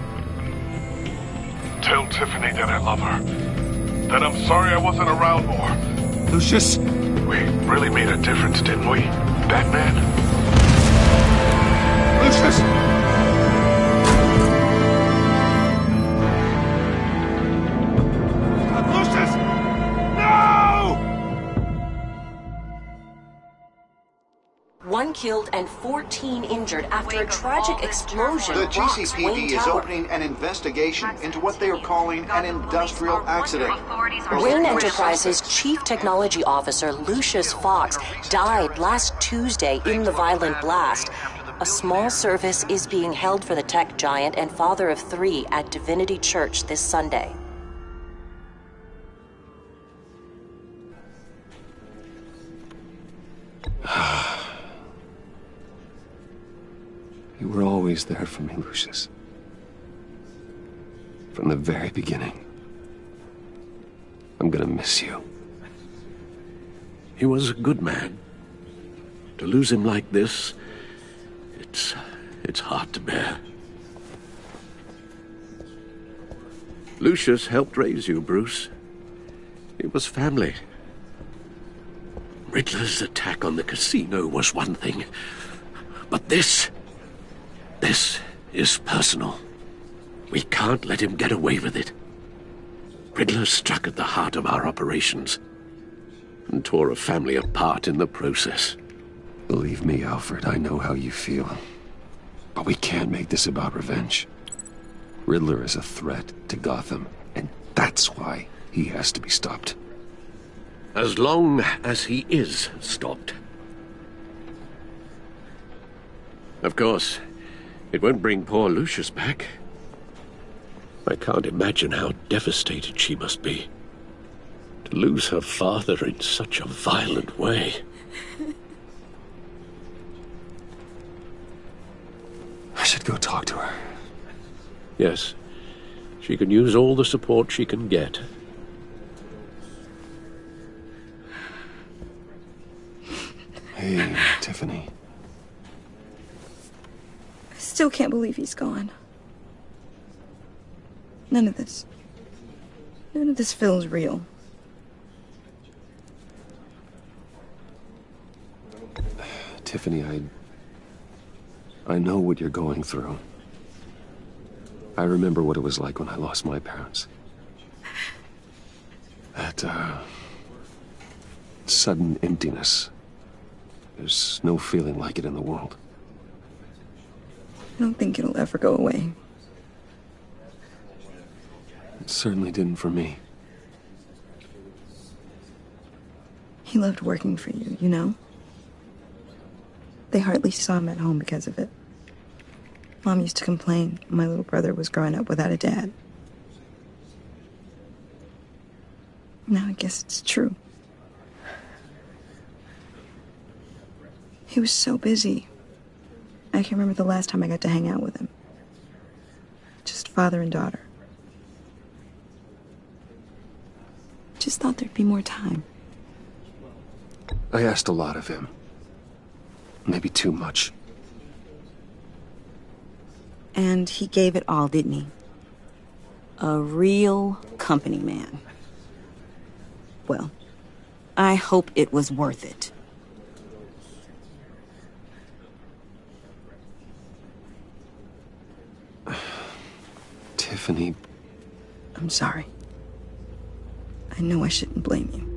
Tell Tiffany that I love her. That I'm sorry I wasn't around more. Lucius! We really made a difference, didn't we? Batman? Lucius! Lucius! No! 1 killed and 14 injured after a tragic explosion. The rocks GCPD Wayne is Tower. opening an investigation into what they are calling an industrial accident. Wayne Enterprises' Chief Technology Officer Lucius Fox died last Tuesday in the violent blast. A small service is being held for the tech giant and father of 3 at Divinity Church this Sunday. You were always there for me, Lucius. From the very beginning. I'm gonna miss you. He was a good man. To lose him like this, it's hard to bear. Lucius helped raise you, Bruce. It was family. Riddler's attack on the casino was one thing, but this is personal. We can't let him get away with it. Riddler struck at the heart of our operations and tore a family apart in the process. Believe me, Alfred, I know how you feel. But we can't make this about revenge. Riddler is a threat to Gotham, and that's why he has to be stopped. As long as he is stopped. Of course, it won't bring poor Lucius back. I can't imagine how devastated she must be. To lose her father in such a violent way. I should go talk to her. Yes, she can use all the support she can get. Hey, Tiffany. I still can't believe he's gone. None of this feels real. Tiffany, I know what you're going through. I remember what it was like when I lost my parents. That, sudden emptiness. There's no feeling like it in the world. I don't think it'll ever go away. It certainly didn't for me. He loved working for you, you know? They hardly saw him at home because of it. Mom used to complain my little brother was growing up without a dad. Now I guess it's true. He was so busy. I can remember the last time I got to hang out with him. Just father and daughter. Just thought there'd be more time. I asked a lot of him. Maybe too much. And he gave it all, didn't he? A real company man. Well, I hope it was worth it. Tiffany. I'm sorry. I know I shouldn't blame you.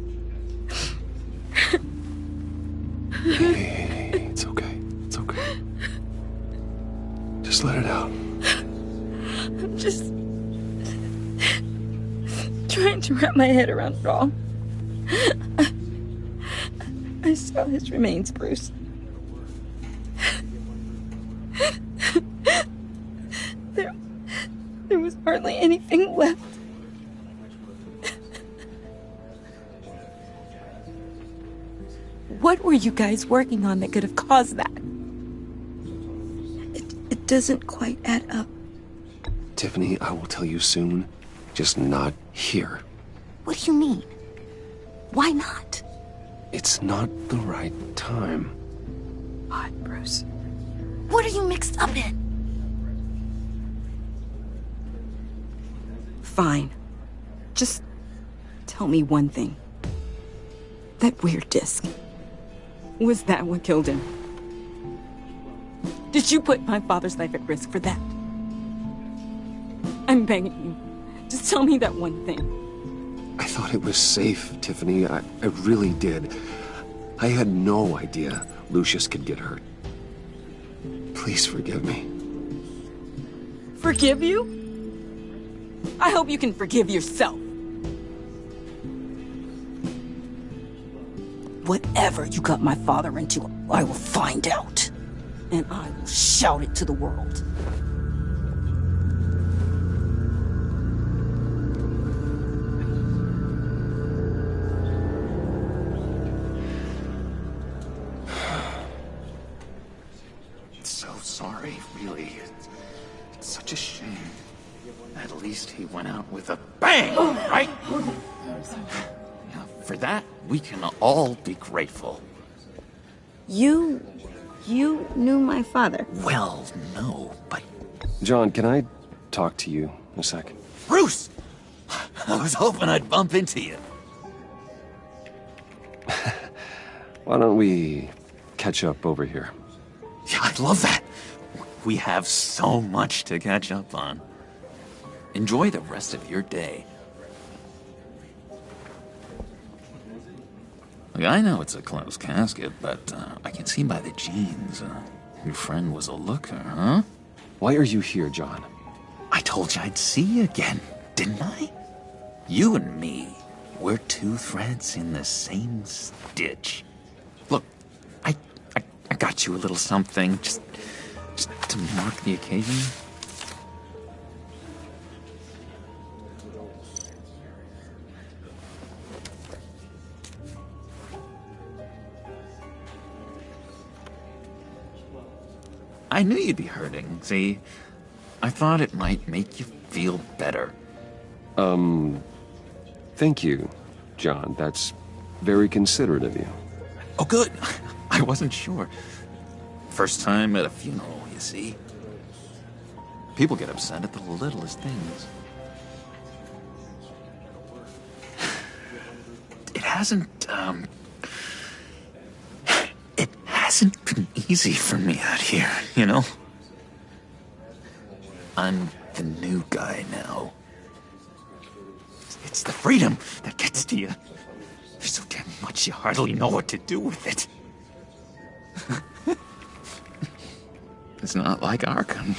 Hey, it's okay. It's okay. Just let it out. I'm just trying to wrap my head around it all. I saw his remains, Bruce. There was hardly anything left. What were you guys working on that could have caused that? It doesn't quite add up. Tiffany, I will tell you soon. Just not here. What do you mean? Why not? It's not the right time. What, Bruce? What are you mixed up in? Fine. Just tell me one thing. That weird disc. Was that what killed him? Did you put my father's life at risk for that? I'm begging you. Just tell me that one thing. I thought it was safe, Tiffany. I really did. I had no idea Lucius could get hurt. Please forgive me. Forgive you? I hope you can forgive yourself. Whatever you got my father into, I will find out. And I will shout it to the world. So sorry, really. It's such a shame. At least he went out with a bang, right? Yeah, for that, we can all be grateful. You knew my father? Well, no, but... John, can I talk to you a second? Bruce! I was hoping I'd bump into you. Why don't we catch up over here? Yeah, I'd love that. We have so much to catch up on. Enjoy the rest of your day. Look, I know it's a closed casket, but I can see by the jeans, your friend was a looker, huh? Why are you here, John? I told you I'd see you again, didn't I? You and me, we're two threads in the same stitch. Look, I got you a little something, just to mark the occasion. I knew you'd be hurting, see? I thought it might make you feel better. Thank you, John. That's very considerate of you. Oh, good. I wasn't sure. First time at a funeral, you see? People get upset at the littlest things. It hasn't been easy for me out here, you know? I'm the new guy now. It's the freedom that gets to you. There's so damn much you hardly know what to do with it. It's not like Arkham.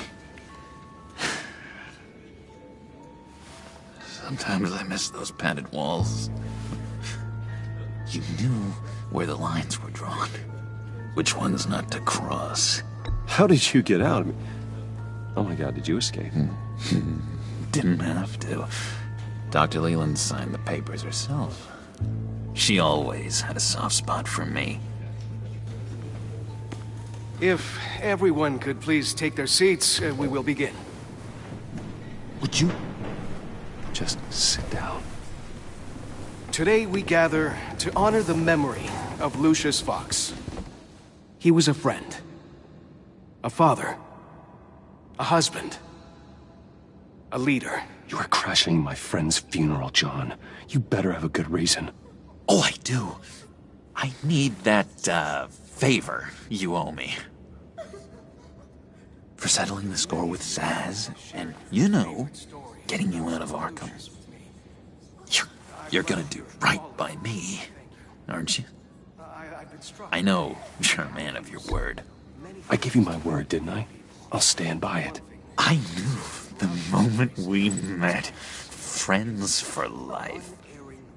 Sometimes I miss those padded walls. You knew where the lines were drawn. Which ones not to cross. How did you get out? Oh my God, did you escape? Didn't have to. Dr. Leland signed the papers herself. She always had a soft spot for me. If everyone could please take their seats, we will begin. Would you just sit down? Today we gather to honor the memory of Lucius Fox. He was a friend, a father, a husband, a leader. You are crashing my friend's funeral, John. You better have a good reason. Oh, I do. I need that, favor you owe me. For settling the score with Zsasz, and, you know, getting you out of Arkham. You're gonna do right by me, aren't you? I know you're a man of your word. I gave you my word, didn't I? I'll stand by it. I knew the moment we met. Friends for life.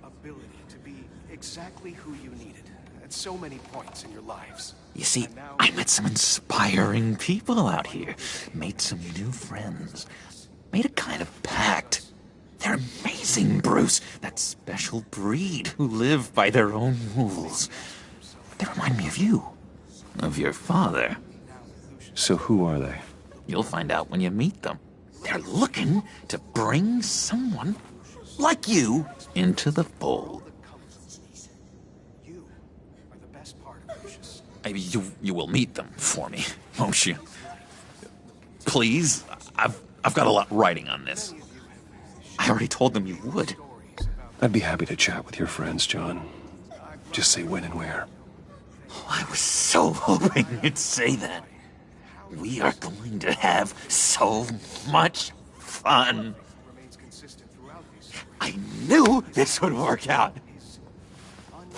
Ability to be exactly who you needed at so many points in your lives. You see, I met some inspiring people out here. Made some new friends. Made a kind of pact. They're amazing, Bruce. That special breed who live by their own rules. They remind me of you. Of your father. So who are they? You'll find out when you meet them. They're looking to bring someone like you into the fold. You will meet them for me, won't you? Please, I've got a lot riding on this. I already told them you would. I'd be happy to chat with your friends, John. Just say when and where. I was so hoping you'd say that. We are going to have so much fun. I knew this would work out.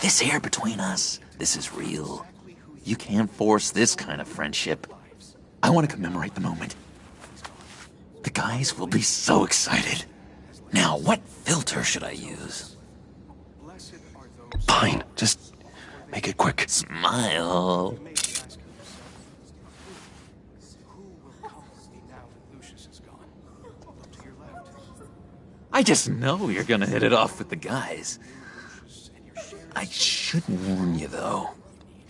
This here between us, this is real. You can't force this kind of friendship. I want to commemorate the moment. The guys will be so excited. Now, what filter should I use? Fine, just make it quick. Smile. I just know you're gonna hit it off with the guys. I should warn you, though.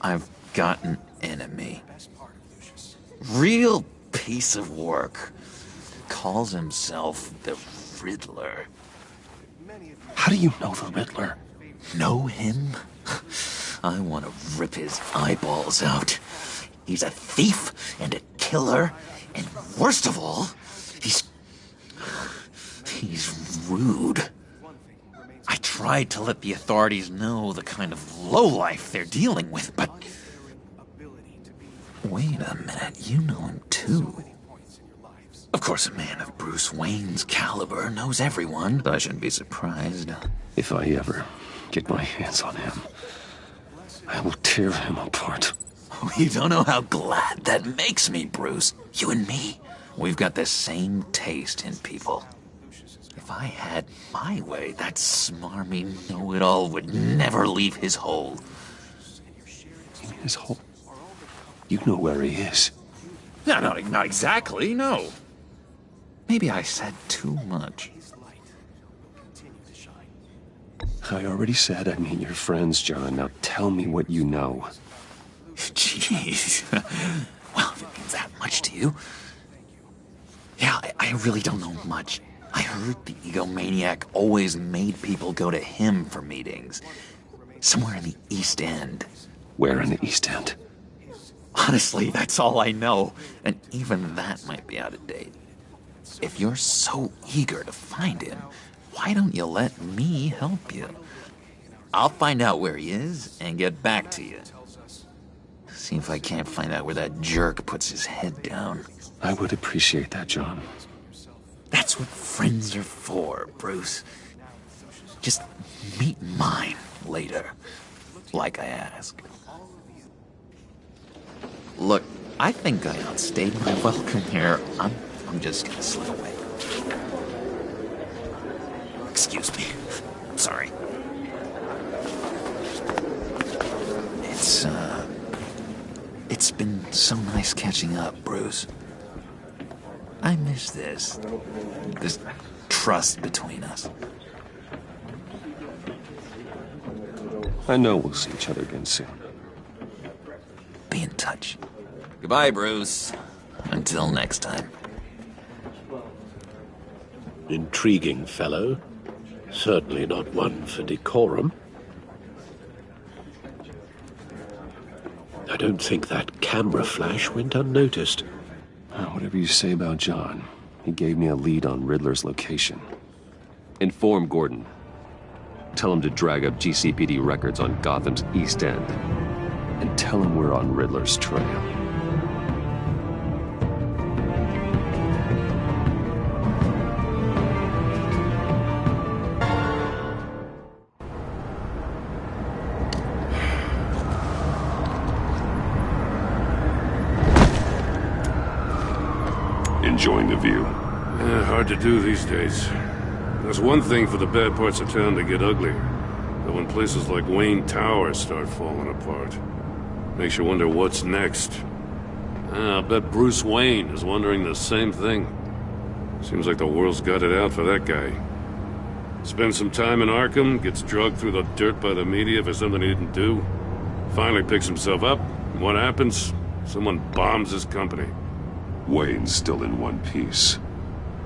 I've got an enemy. Real piece of work. Calls himself the Riddler. How do you know the Riddler? Know him? I want to rip his eyeballs out. He's a thief and a killer, and worst of all, he's rude. I tried to let the authorities know the kind of lowlife they're dealing with, but... Wait a minute, you know him too. Of course, a man of Bruce Wayne's caliber knows everyone, but I shouldn't be surprised. If I ever get my hands on him, I will tear him apart. Oh, you don't know how glad that makes me, Bruce. You and me, we've got the same taste in people. If I had my way, that smarmy know-it-all would never leave his hole. You mean his hole? You know where he is. No, not exactly, no. Maybe I said too much. I already said I mean your friends, John. Now tell me what you know. Jeez. Well, if it means that much to you. Yeah, I really don't know much. I heard the egomaniac always made people go to him for meetings. Somewhere in the East End. Where in the East End? Honestly, that's all I know. And even that might be out of date. If you're so eager to find him, why don't you let me help you? I'll find out where he is and get back to you. See if I can't find out where that jerk puts his head down. I would appreciate that, John. That's what friends are for, Bruce. Just meet mine later, like I asked. Look, I think I outstayed my welcome here. I'm just gonna slip away. Excuse me. Sorry. It's been so nice catching up, Bruce. I miss this trust between us. I know we'll see each other again soon. Be in touch. Goodbye, Bruce. Until next time. Intriguing fellow. Certainly not one for decorum. I don't think that camera flash went unnoticed. Whatever you say about John, he gave me a lead on Riddler's location. Inform Gordon. Tell him to drag up GCPD records on Gotham's East End. And tell him we're on Riddler's trail. Enjoying the view. Hard to do these days. There's one thing for the bad parts of town to get ugly. But when places like Wayne Tower start falling apart, makes you wonder what's next. I'll bet Bruce Wayne is wondering the same thing. Seems like the world's got it out for that guy. Spends some time in Arkham, gets drugged through the dirt by the media for something he didn't do. Finally picks himself up, and what happens? Someone bombs his company. Wayne's still in one piece.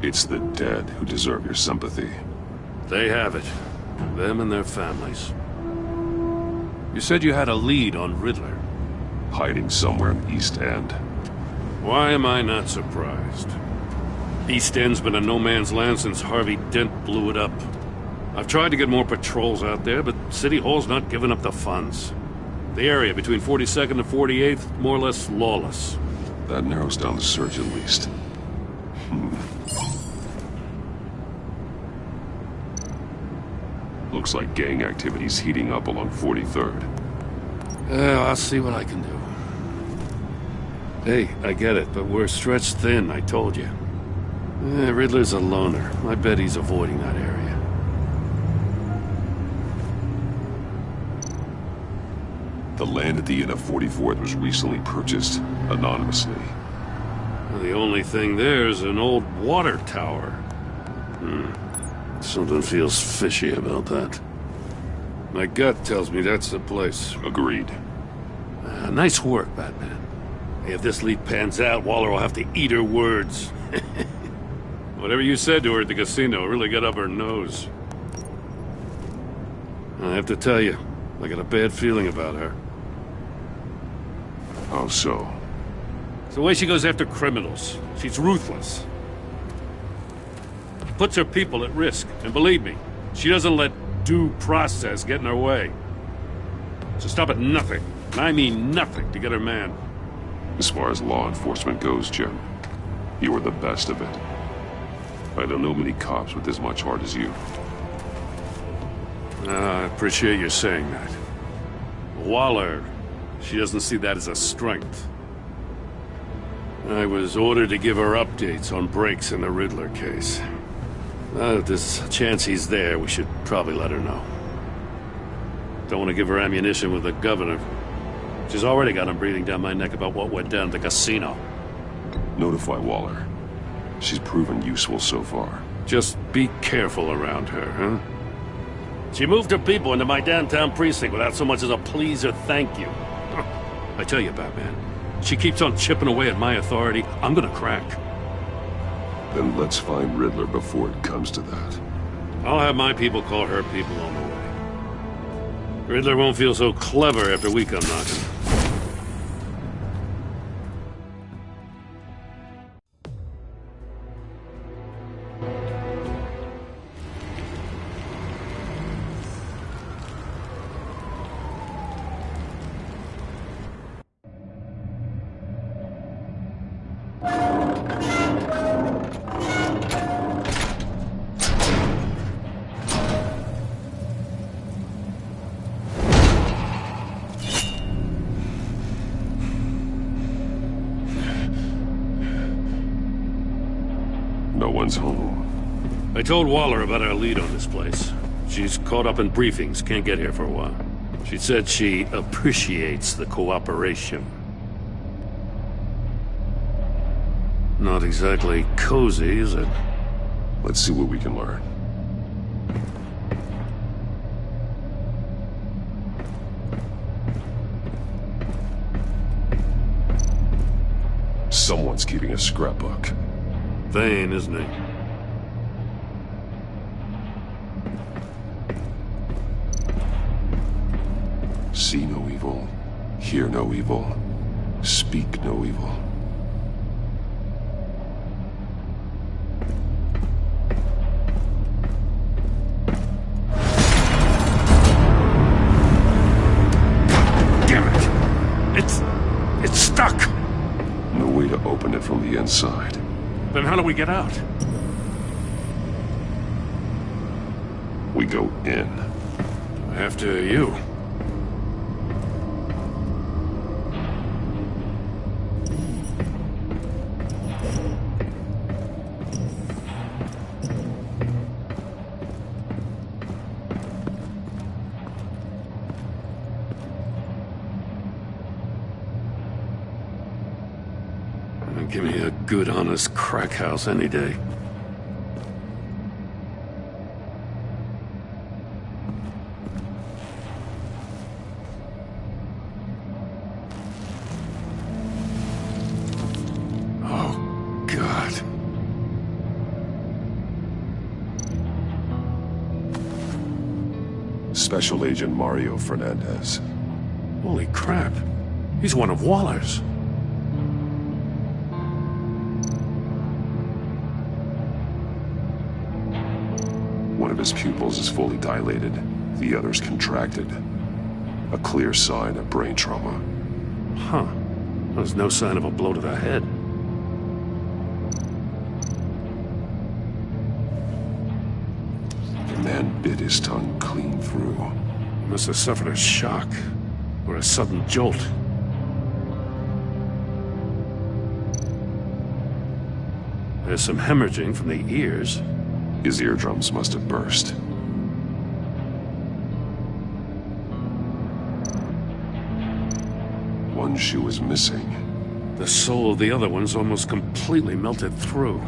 It's the dead who deserve your sympathy. They have it. Them and their families. You said you had a lead on Riddler. Hiding somewhere in East End. Why am I not surprised? East End's been a no-man's land since Harvey Dent blew it up. I've tried to get more patrols out there, but City Hall's not giving up the funds. The area between 42nd and 48th, more or less lawless. That narrows down the search at least. Looks like gang activity's heating up along 43rd. I'll see what I can do. Hey, I get it, but we're stretched thin, I told you. Riddler's a loner. I bet he's avoiding that area. The land at the end of 44th was recently purchased, anonymously. Well, the only thing there is an old water tower. Something feels fishy about that. My gut tells me that's the place. Agreed. Nice work, Batman. Hey, if this lead pans out, Waller will have to eat her words. Whatever you said to her at the casino really got up her nose. I have to tell you, I got a bad feeling about her. How so? It's the way she goes after criminals. She's ruthless. Puts her people at risk. And believe me, she doesn't let due process get in her way. So stop at nothing, and I mean nothing, to get her man. As far as law enforcement goes, Jim, you are the best of it. I don't know many cops with as much heart as you. I appreciate you saying that. Waller, she doesn't see that as a strength. I was ordered to give her updates on breaks in the Riddler case. If there's a chance he's there, we should probably let her know. Don't want to give her ammunition with the governor. She's already got him breathing down my neck about what went down at the casino. Notify Waller. She's proven useful so far. Just be careful around her, huh? She moved her people into my downtown precinct without so much as a please or thank you. I tell you, Batman, she keeps on chipping away at my authority, I'm gonna crack. Then let's find Riddler before it comes to that. I'll have my people call her people on the way. Riddler won't feel so clever after we come knocking. No one's home. I told Waller about our lead on this place. She's caught up in briefings, can't get here for a while. She said she appreciates the cooperation. Not exactly cozy, is it? Let's see what we can learn. Someone's keeping a scrapbook. Vain, isn't he? See no evil, hear no evil, speak no evil. Damn it! It's stuck! No way to open it from the inside. Then how do we get out? We go in. After you. Give me a good, honest crack house any day. Oh, God. Special Agent Mario Fernandez. Holy crap. He's one of Waller's. One of his pupils is fully dilated, the other's contracted. A clear sign of brain trauma. Huh. There's no sign of a blow to the head. The man bit his tongue clean through. He must have suffered a shock, or a sudden jolt. There's some hemorrhaging from the ears. His eardrums must have burst. One shoe is missing. The sole of the other one's almost completely melted through.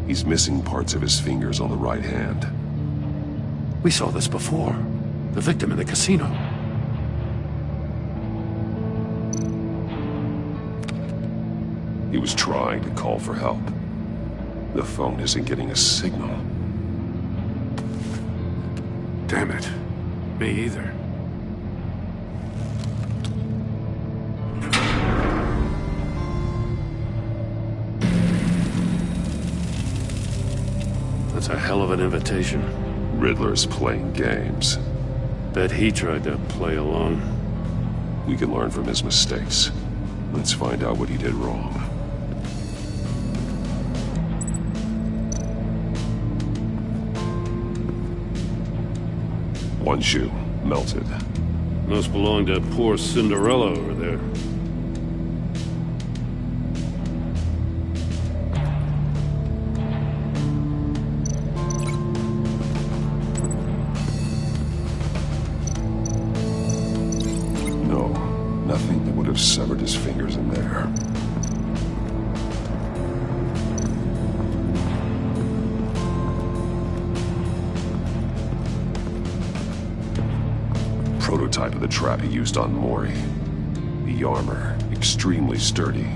He's missing parts of his fingers on the right hand. We saw this before. The victim in the casino. He was trying to call for help. The phone isn't getting a signal. Damn it. Me either. That's a hell of an invitation. Riddler's playing games. Bet he tried to play along. We can learn from his mistakes. Let's find out what he did wrong. One shoe, melted. Must belong to poor Cinderella over there. No, nothing that would have severed his fingers in there. Prototype of the trap he used on Mori. The armor, extremely sturdy,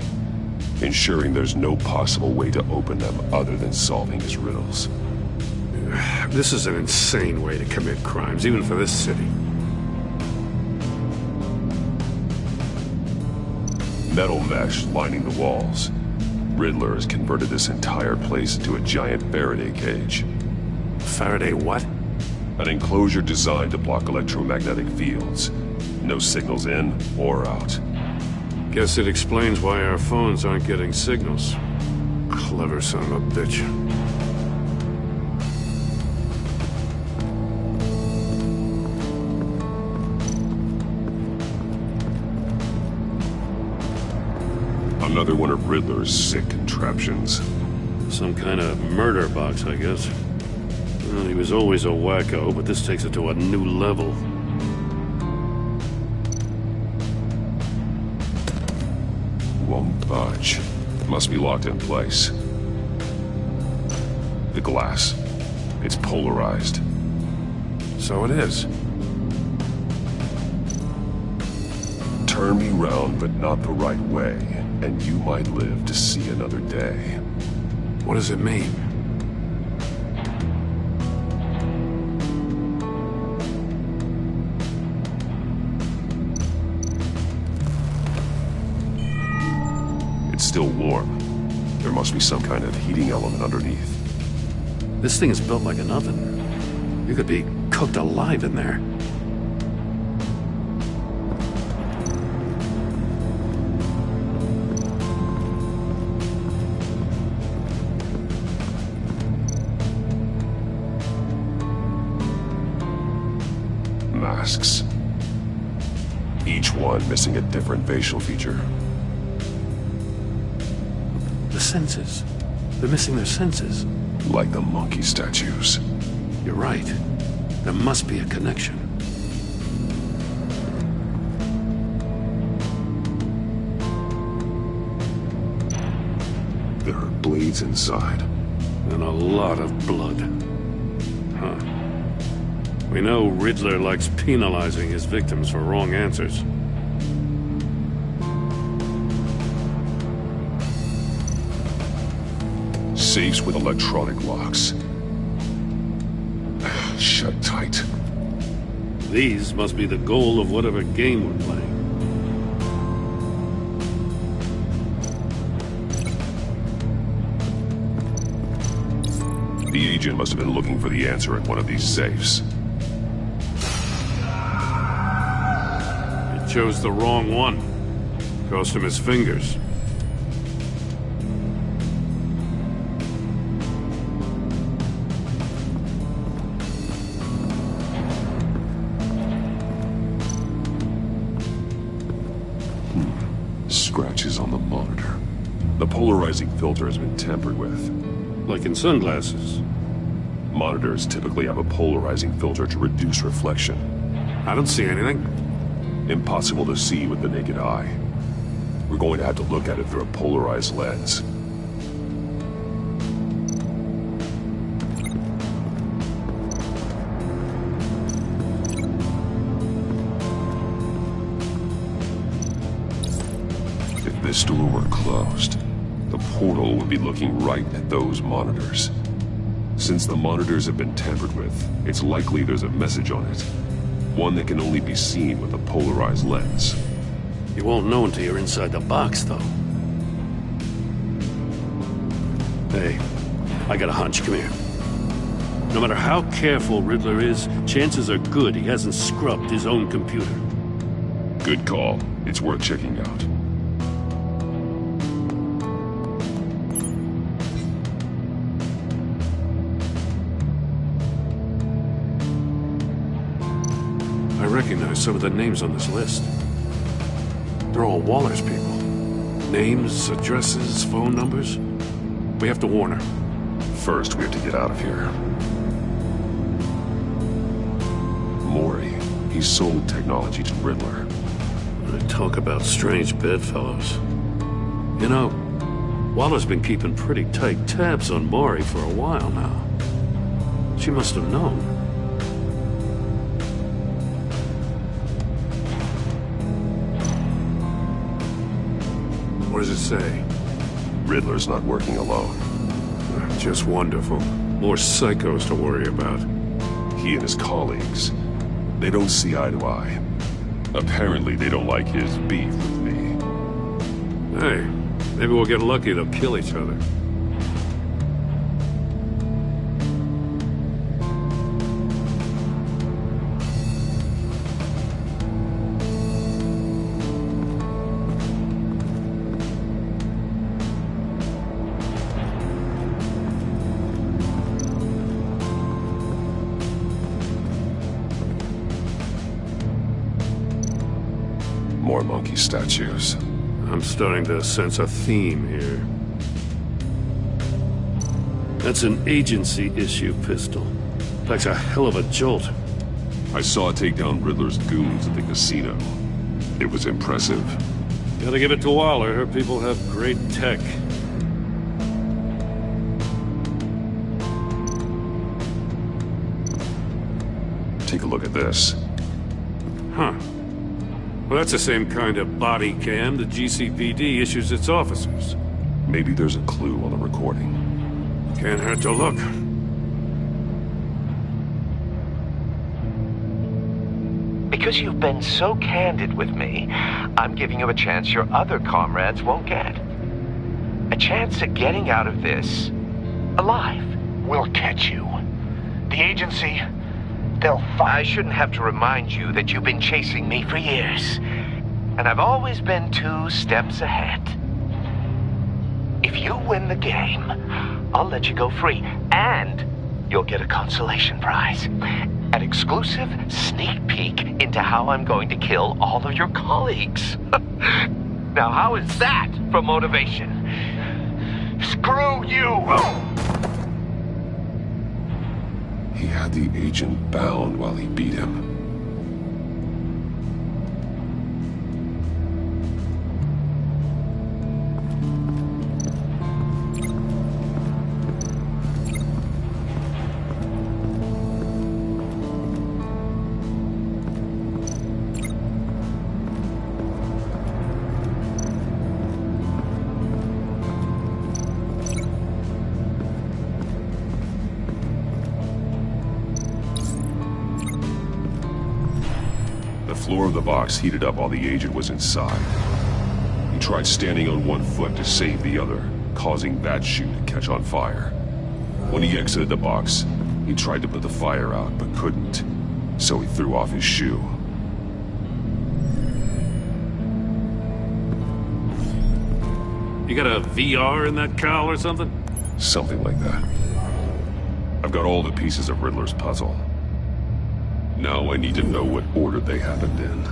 ensuring there's no possible way to open them other than solving his riddles. This is an insane way to commit crimes, even for this city. Metal mesh lining the walls. Riddler has converted this entire place into a giant Faraday cage. Faraday what? An enclosure designed to block electromagnetic fields. No signals in or out. Guess it explains why our phones aren't getting signals. Clever son of a bitch. Another one of Riddler's sick contraptions. Some kind of murder box, I guess. Well, he was always a wacko, but this takes it to a new level. Won't budge. Must be locked in place. The glass. It's polarized. So it is. Turn me round, but not the right way, and you might live to see another day. What does it mean? It's still warm. There must be some kind of heating element underneath. This thing is built like an oven. You could be cooked alive in there. Masks. Each one missing a different facial feature. The senses. They're missing their senses. Like the monkey statues. You're right. There must be a connection. There are blades inside. And a lot of blood. Huh. We know Riddler likes penalizing his victims for wrong answers. Safes with electronic locks. Shut tight. These must be the goal of whatever game we're playing. The agent must have been looking for the answer in one of these safes. He chose the wrong one. Cost him his fingers. Scratches on the monitor. The polarizing filter has been tampered with. Like in sunglasses. Monitors typically have a polarizing filter to reduce reflection. I don't see anything. Impossible to see with the naked eye. We're going to have to look at it through a polarized lens. If this door were closed, the portal would be looking right at those monitors. Since the monitors have been tampered with, it's likely there's a message on it. One that can only be seen with a polarized lens. You won't know until you're inside the box, though. Hey, I got a hunch. Come here. No matter how careful Riddler is, chances are good he hasn't scrubbed his own computer. Good call. It's worth checking out. I recognize some of the names on this list. They're all Waller's people. Names, addresses, phone numbers. We have to warn her. First, we have to get out of here. Mori, he sold technology to Riddler. Talk about strange bedfellows. You know, Waller's been keeping pretty tight tabs on Mori for a while now. She must have known. What does it say? Riddler's not working alone. Just wonderful. More psychos to worry about. He and his colleagues, they don't see eye to eye. Apparently they don't like his beef with me. Hey, maybe we'll get lucky to kill each other. More monkey statues. I'm starting to sense a theme here. That's an agency issue pistol. Packs a hell of a jolt. I saw it take down Riddler's goons at the casino. It was impressive. Gotta give it to Waller. Her people have great tech. Take a look at this. Huh. Well, that's the same kind of body cam the GCPD issues its officers. Maybe there's a clue on the recording. Can't hurt to look. Because you've been so candid with me, I'm giving you a chance your other comrades won't get. A chance at getting out of this alive. We'll catch you. The agency, they'll find... I shouldn't have to remind you that you've been chasing me for years. And I've always been 2 steps ahead. If you win the game, I'll let you go free. And you'll get a consolation prize. An exclusive sneak peek into how I'm going to kill all of your colleagues. Now, how is that for motivation? Screw you! He had the agent bound while he beat him. The floor of the box heated up while the agent was inside. He tried standing on one foot to save the other, causing that chute to catch on fire. When he exited the box, he tried to put the fire out, but couldn't. So he threw off his shoe. You got a VR in that cowl or something? Something like that. I've got all the pieces of Riddler's puzzle. Now I need to know what order they happened in.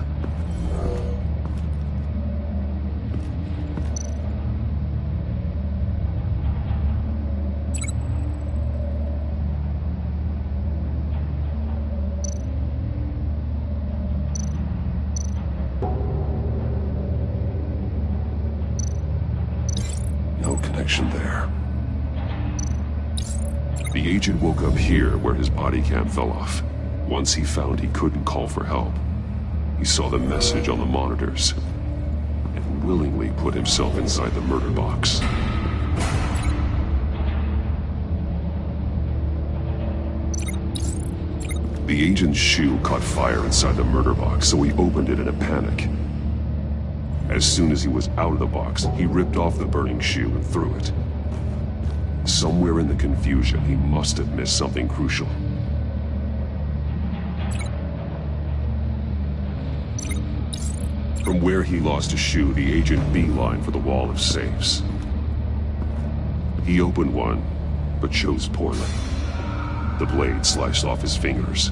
No connection there. The agent woke up here where his body cam fell off. Once he found he couldn't call for help, he saw the message on the monitors and willingly put himself inside the murder box. The agent's shoe caught fire inside the murder box, so he opened it in a panic. As soon as he was out of the box, he ripped off the burning shoe and threw it. Somewhere in the confusion, he must have missed something crucial. From where he lost a shoe, the agent beelined for the wall of safes. He opened one, but chose poorly. The blade sliced off his fingers,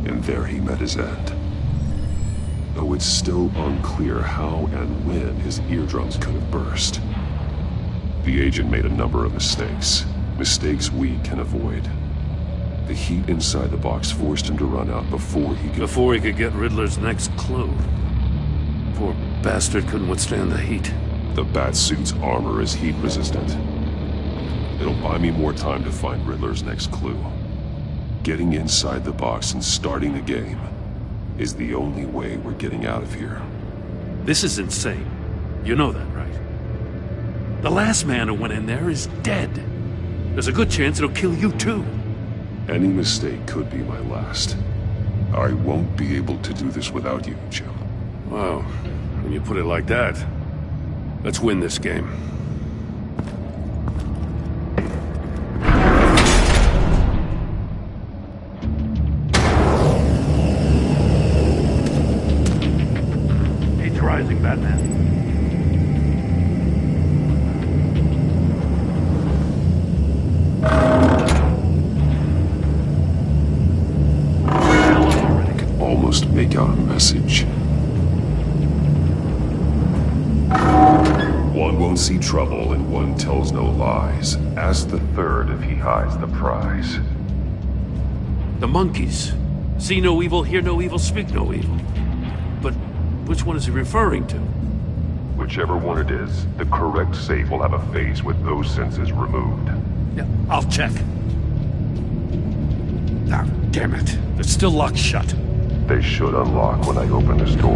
and there he met his end. Though it's still unclear how and when his eardrums could have burst. The agent made a number of mistakes. Mistakes we can avoid. The heat inside the box forced him to run out before he could get Riddler's next clue. Poor bastard couldn't withstand the heat. The Batsuit's armor is heat resistant. It'll buy me more time to find Riddler's next clue. Getting inside the box and starting the game is the only way we're getting out of here. This is insane. You know that, right? The last man who went in there is dead. There's a good chance it'll kill you too. Any mistake could be my last. I won't be able to do this without you, Jim. Wow, when you put it like that, let's win this game. Heat's rising, Batman. Almost make out a message. One won't see trouble and one tells no lies. Ask the third if he hides the prize. The monkeys. See no evil, hear no evil, speak no evil. But which one is he referring to? Whichever one it is, the correct safe will have a face with those senses removed. Yeah, I'll check. Ah, damn it. They're still locked shut. They should unlock when I open this door.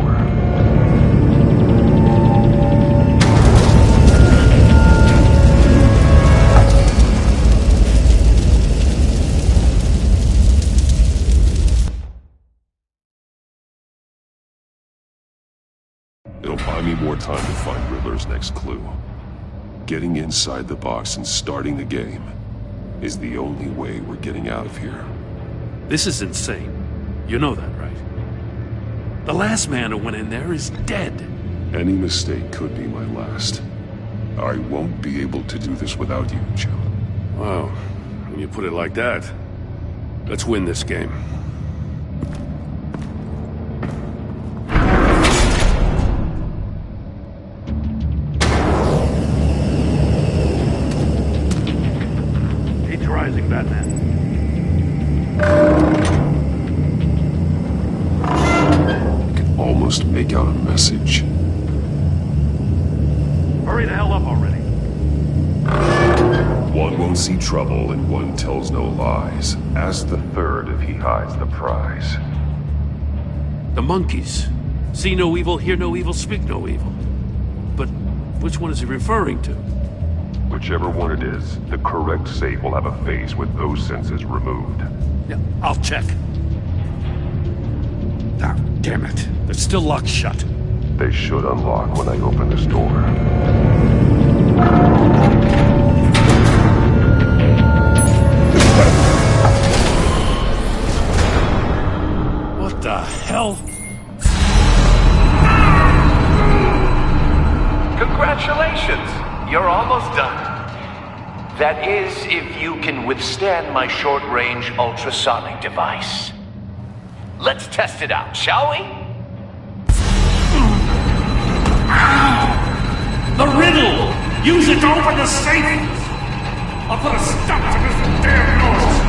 It'll buy me more time to find Riddler's next clue. Getting inside the box and starting the game is the only way we're getting out of here. This is insane. You know that, right? The last man who went in there is dead. Any mistake could be my last. I won't be able to do this without you, Jim. Wow, when you put it like that, let's win this game. Heat's rising, Batman. Almost make out a message. Hurry the hell up already. One won't see trouble and one tells no lies. Ask the third if he hides the prize. The monkeys. See no evil, hear no evil, speak no evil. But which one is he referring to? Whichever one it is, the correct safe will have a face with those senses removed. Yeah, I'll check. Ah, damn it. They're still locked shut. They should unlock when I open this door. hell? Congratulations! You're almost done. That is, if you can withstand my short-range ultrasonic device. Let's test it out, shall we? The riddle! Use it to open the safe! I'll put a stop to this damn noise!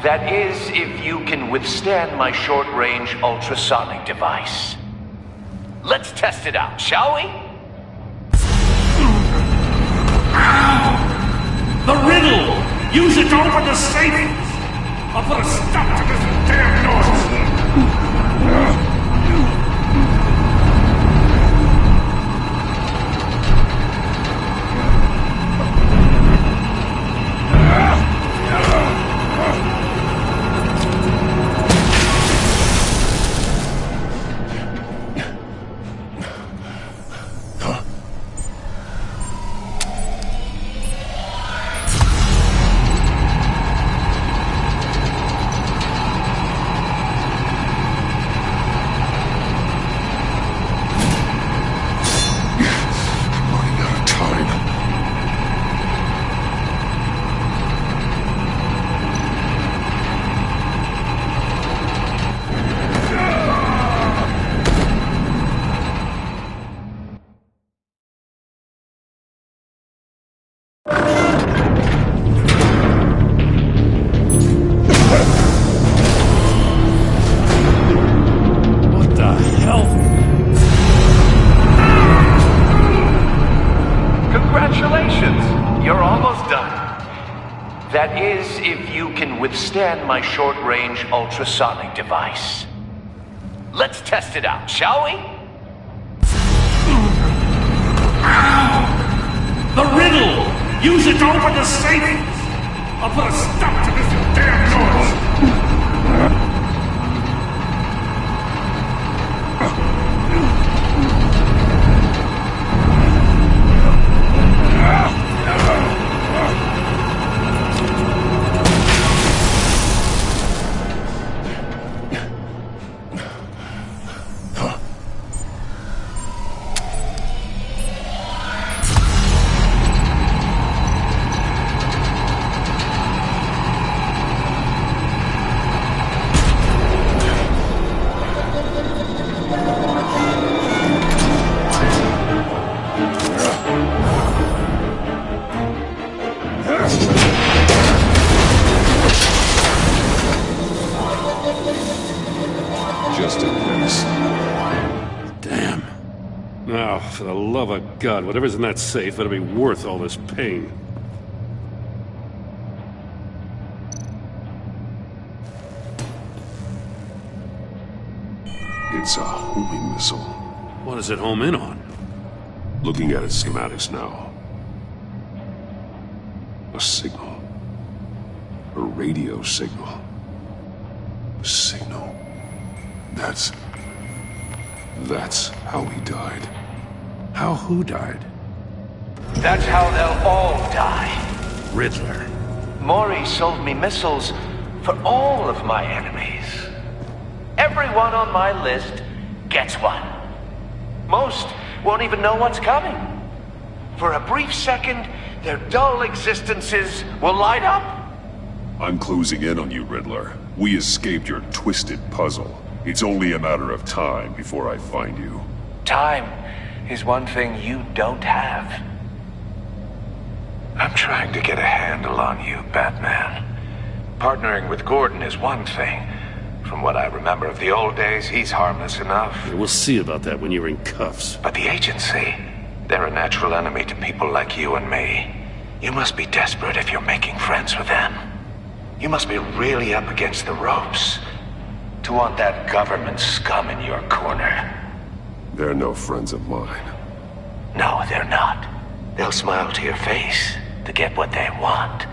That is, if you can withstand my short-range ultrasonic device. Let's test it out, shall we? The riddle! Use it to open the safe! I'll put a stop to this damn noise! That is, if you can withstand my short-range ultrasonic device. Let's test it out, shall we? The riddle! Use it to open the safe! I'll put a stop to this damn noise! For the love of God, whatever's in that safe better be worth all this pain. It's a homing missile. What does it home in on? Looking at its schematics now. A signal. A radio signal. A signal. That's how he died. How who died? That's how they'll all die. Riddler. Mori sold me missiles for all of my enemies. Everyone on my list gets one. Most won't even know what's coming. For a brief second, their dull existences will light up. I'm closing in on you, Riddler. We escaped your twisted puzzle. It's only a matter of time before I find you. Time is one thing you don't have. I'm trying to get a handle on you, Batman. Partnering with Gordon is one thing. From what I remember of the old days, he's harmless enough. We'll see about that when you're in cuffs. But the agency, they're a natural enemy to people like you and me. You must be desperate if you're making friends with them. You must be really up against the ropes to want that government scum in your corner. They're no friends of mine. No, they're not. They'll smile to your face to get what they want.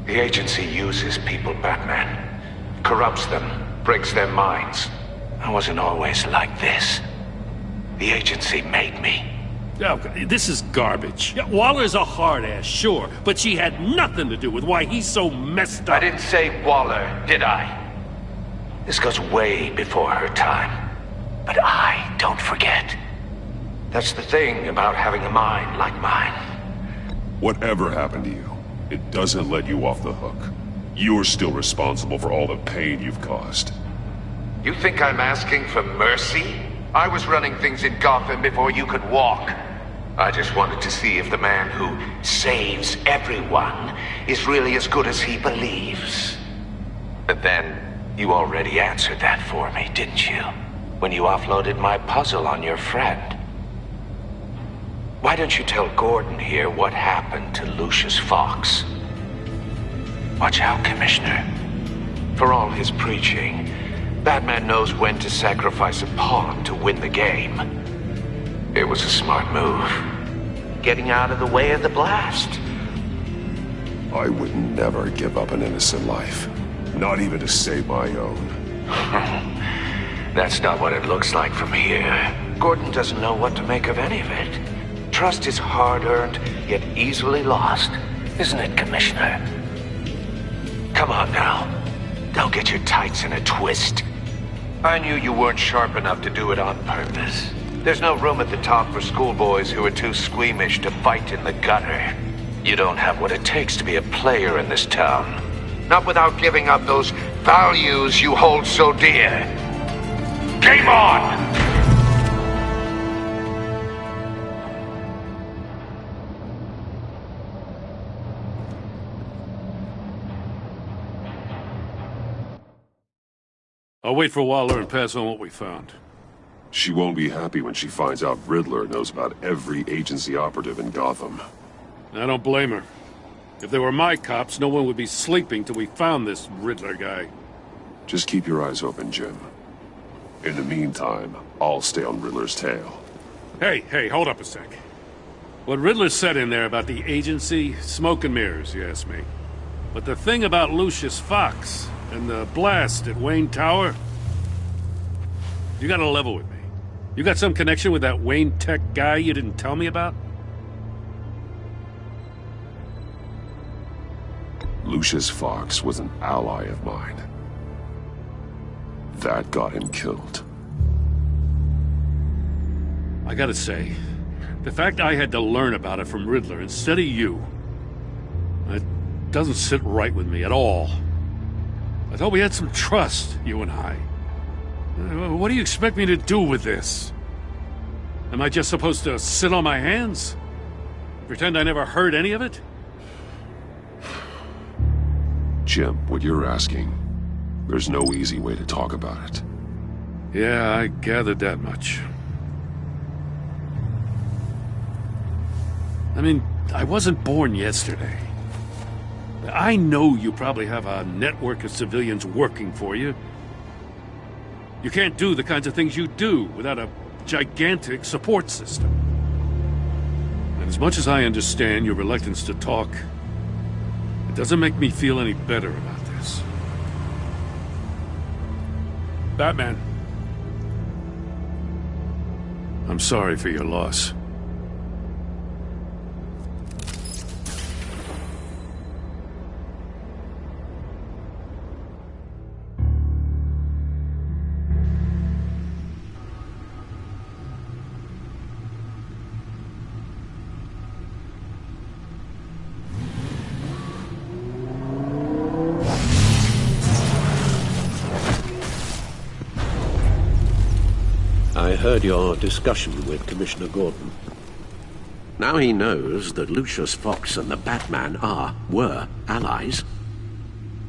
The agency uses people, Batman. Corrupts them, breaks their minds. I wasn't always like this. The agency made me. Oh, this is garbage. Yeah, Waller's a hard-ass, sure, but she had nothing to do with why he's so messed up. I didn't say Waller, did I? This goes way before her time. But I don't forget. That's the thing about having a mind like mine. Whatever happened to you, it doesn't let you off the hook. You're still responsible for all the pain you've caused. You think I'm asking for mercy? I was running things in Gotham before you could walk. I just wanted to see if the man who saves everyone is really as good as he believes. But then, you already answered that for me, didn't you? When you offloaded my puzzle on your friend. Why don't you tell Gordon here what happened to Lucius Fox? Watch out, Commissioner. For all his preaching, Batman knows when to sacrifice a pawn to win the game. It was a smart move. Getting out of the way of the blast. I would never give up an innocent life. Not even to save my own. That's not what it looks like from here. Gordon doesn't know what to make of any of it. Trust is hard-earned, yet easily lost. Isn't it, Commissioner? Come on now. Don't get your tights in a twist. I knew you weren't sharp enough to do it on purpose. There's no room at the top for schoolboys who are too squeamish to fight in the gutter. You don't have what it takes to be a player in this town. Not without giving up those values you hold so dear. Game on! I'll wait for Waller and pass on what we found. She won't be happy when she finds out Riddler knows about every agency operative in Gotham. I don't blame her. If they were my cops, no one would be sleeping till we found this Riddler guy. Just keep your eyes open, Jim. In the meantime, I'll stay on Riddler's tail. Hey, hold up a sec. What Riddler said in there about the agency, smoke and mirrors, you ask me. But the thing about Lucius Fox and the blast at Wayne Tower, you gotta level with me. You got some connection with that Wayne Tech guy you didn't tell me about? Lucius Fox was an ally of mine. That got him killed. I gotta say, the fact I had to learn about it from Riddler instead of you, it doesn't sit right with me at all. I thought we had some trust, you and I. What do you expect me to do with this? Am I just supposed to sit on my hands? Pretend I never heard any of it? Jim, what you're asking, there's no easy way to talk about it. Yeah, I gathered that much. I mean, I wasn't born yesterday. I know you probably have a network of civilians working for you. You can't do the kinds of things you do without a gigantic support system. And as much as I understand your reluctance to talk, it doesn't make me feel any better about this. Batman, I'm sorry for your loss. I heard your discussion with Commissioner Gordon. Now he knows that Lucius Fox and the Batman were allies.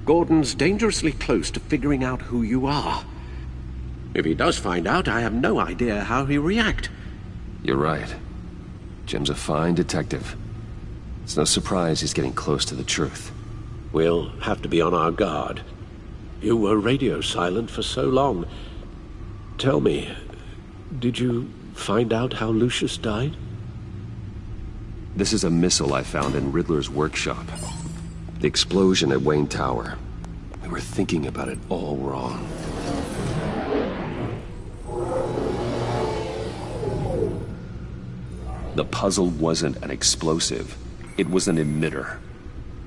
Gordon's dangerously close to figuring out who you are. If he does find out, I have no idea how he'll react. You're right. Jim's a fine detective. It's no surprise he's getting close to the truth. We'll have to be on our guard. You were radio silent for so long. Tell me, did you find out how Lucius died? This is a missile I found in Riddler's workshop. The explosion at Wayne Tower. We were thinking about it all wrong. The puzzle wasn't an explosive. It was an emitter.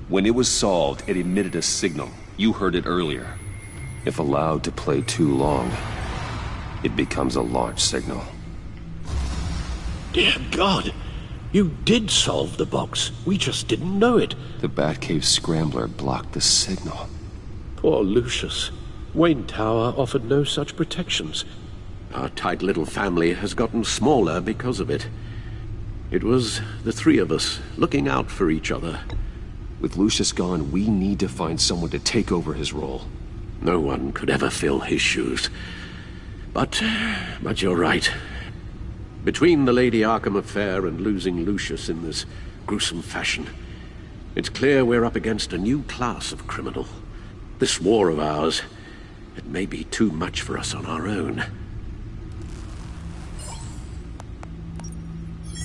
When it was solved, it emitted a signal. You heard it earlier. If allowed to play too long, it becomes a launch signal. Dear God! You did solve the box. We just didn't know it. The Batcave scrambler blocked the signal. Poor Lucius. Wayne Tower offered no such protections. Our tight little family has gotten smaller because of it. It was the three of us looking out for each other. With Lucius gone, we need to find someone to take over his role. No one could ever fill his shoes. But you're right. Between the Lady Arkham affair and losing Lucius in this gruesome fashion, it's clear we're up against a new class of criminal. This war of ours, it may be too much for us on our own.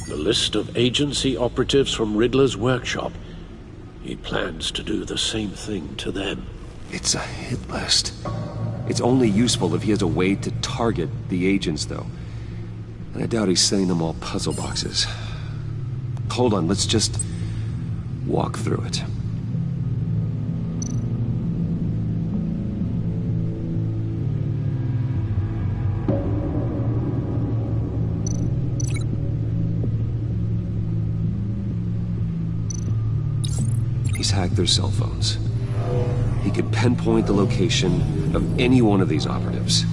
The list of agency operatives from Riddler's workshop. He plans to do the same thing to them. It's a hit list. It's only useful if he has a way to target the agents, though. And I doubt he's sending them all puzzle boxes. Hold on, let's just walk through it. He's hacked their cell phones. He could pinpoint the location of any one of these operatives.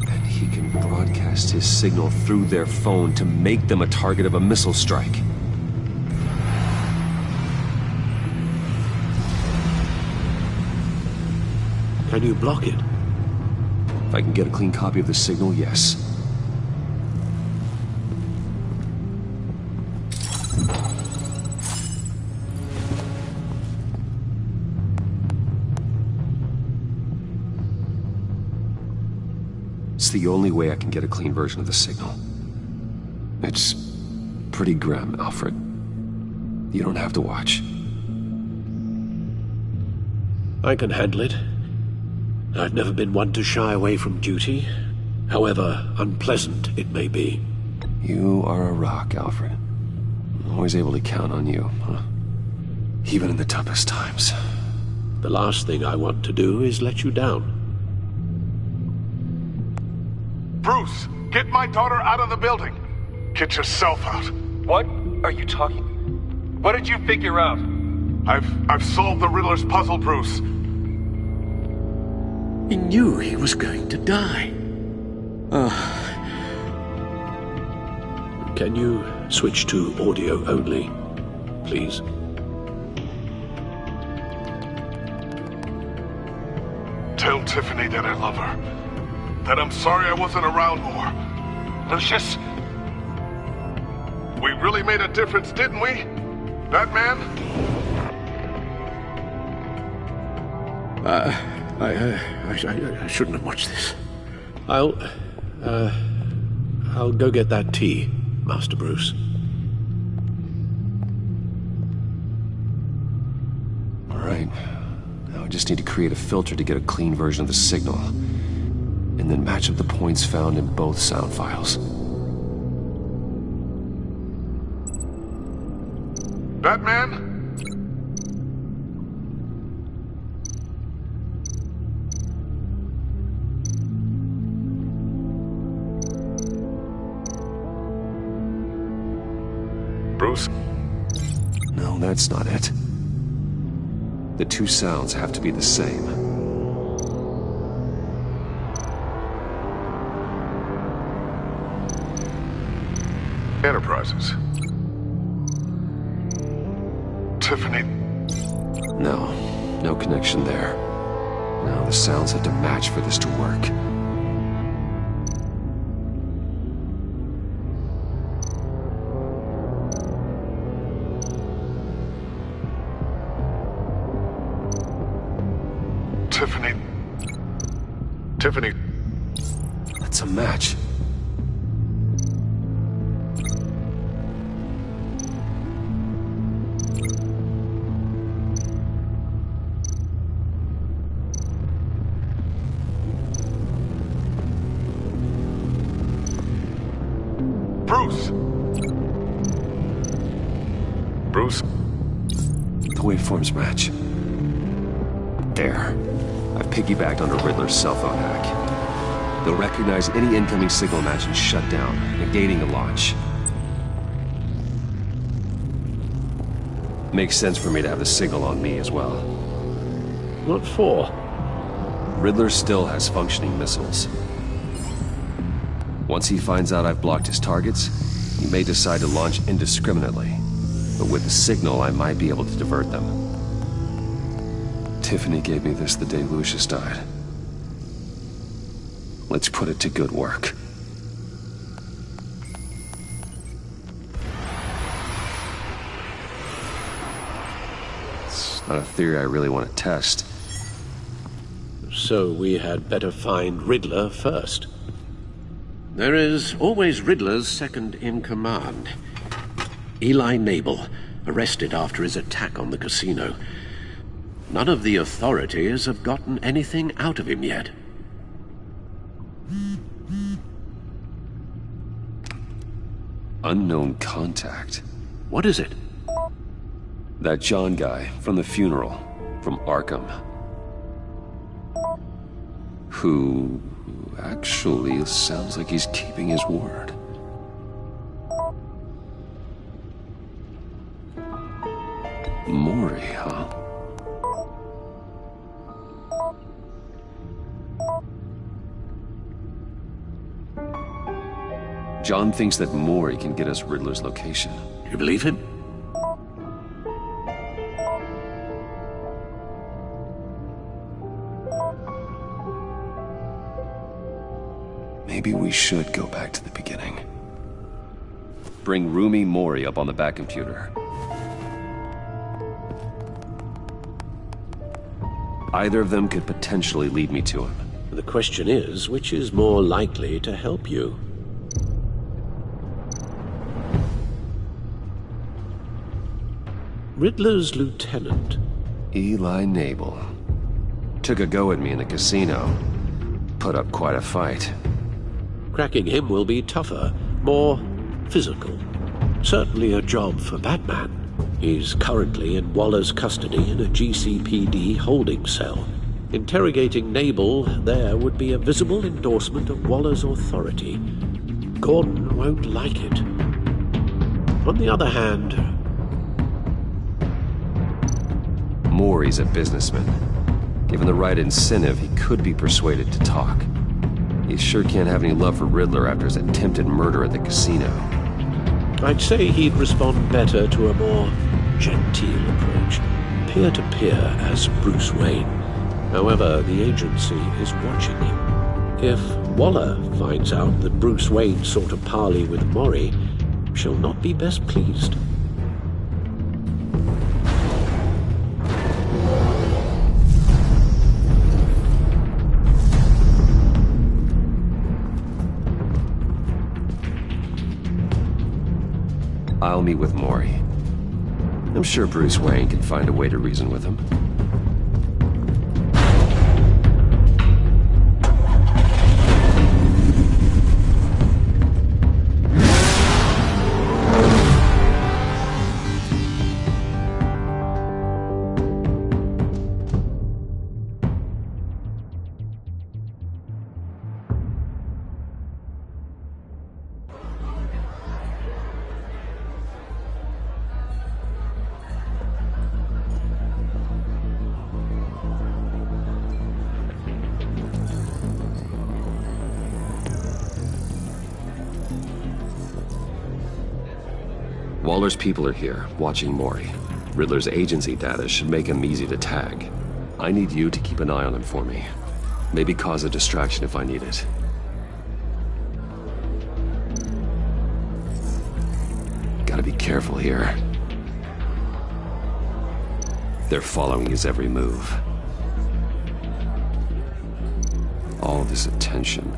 And he can broadcast his signal through their phone to make them a target of a missile strike. Can you block it? If I can get a clean copy of the signal, yes. It's the only way I can get a clean version of the signal. It's pretty grim, Alfred. You don't have to watch. I can handle it. I've never been one to shy away from duty, however unpleasant it may be. You are a rock, Alfred. I'm always able to count on you, huh? Even in the toughest times. The last thing I want to do is let you down. Bruce, get my daughter out of the building. Get yourself out. What are you talking? What did you figure out? I've solved the Riddler's puzzle, Bruce. He knew he was going to die. Can you switch to audio only, please? Tell Tiffany that I love her. That I'm sorry I wasn't around more. Lucius? We really made a difference, didn't we? Batman? I shouldn't have watched this. I'll go get that tea, Master Bruce. All right. Now I just need to create a filter to get a clean version of the signal. And then match up the points found in both sound files. Batman? Bruce? No, that's not it. The two sounds have to be the same. Enterprises. Tiffany. No connection there. No, the sounds have to match for this to work. Tiffany. That's a match. Bruce? The waveforms match. There. I've piggybacked onto Riddler's cell phone hack. They'll recognize any incoming signal match and shut down, negating the launch. Makes sense for me to have the signal on me as well. What for? Riddler still has functioning missiles. Once he finds out I've blocked his targets, he may decide to launch indiscriminately. But with the signal, I might be able to divert them. Tiffany gave me this the day Lucius died. Let's put it to good work. It's not a theory I really want to test. So we had better find Riddler first. There is always Riddler's second-in-command. Eli Nabel, arrested after his attack on the casino. None of the authorities have gotten anything out of him yet. Unknown contact. What is it? That John guy from the funeral, from Arkham. Who actually sounds like he's keeping his word. Mori, huh? John thinks that Mori can get us Riddler's location. You believe him? Maybe we should go back to the beginning. Bring Rumi Mori up on the back computer. Either of them could potentially lead me to him. The question is, which is more likely to help you? Riddler's lieutenant. Eli Nabel. Took a go at me in the casino. Put up quite a fight. Cracking him will be tougher, more physical. Certainly a job for Batman. He's currently in Waller's custody in a GCPD holding cell. Interrogating Nabel there would be a visible endorsement of Waller's authority. Gordon won't like it. On the other hand... Mori's a businessman. Given the right incentive, he could be persuaded to talk. He sure can't have any love for Riddler after his attempted murder at the casino. I'd say he'd respond better to a more genteel approach, peer-to-peer as Bruce Wayne. However, the agency is watching him. If Waller finds out that Bruce Wayne sought a parley with Mori, she'll not be best pleased. I'll meet with Mori. I'm sure Bruce Wayne can find a way to reason with him. Waller's people are here, watching Mori. Riddler's agency data should make him easy to tag. I need you to keep an eye on him for me. Maybe cause a distraction if I need it. Gotta be careful here. They're following his every move. All this attention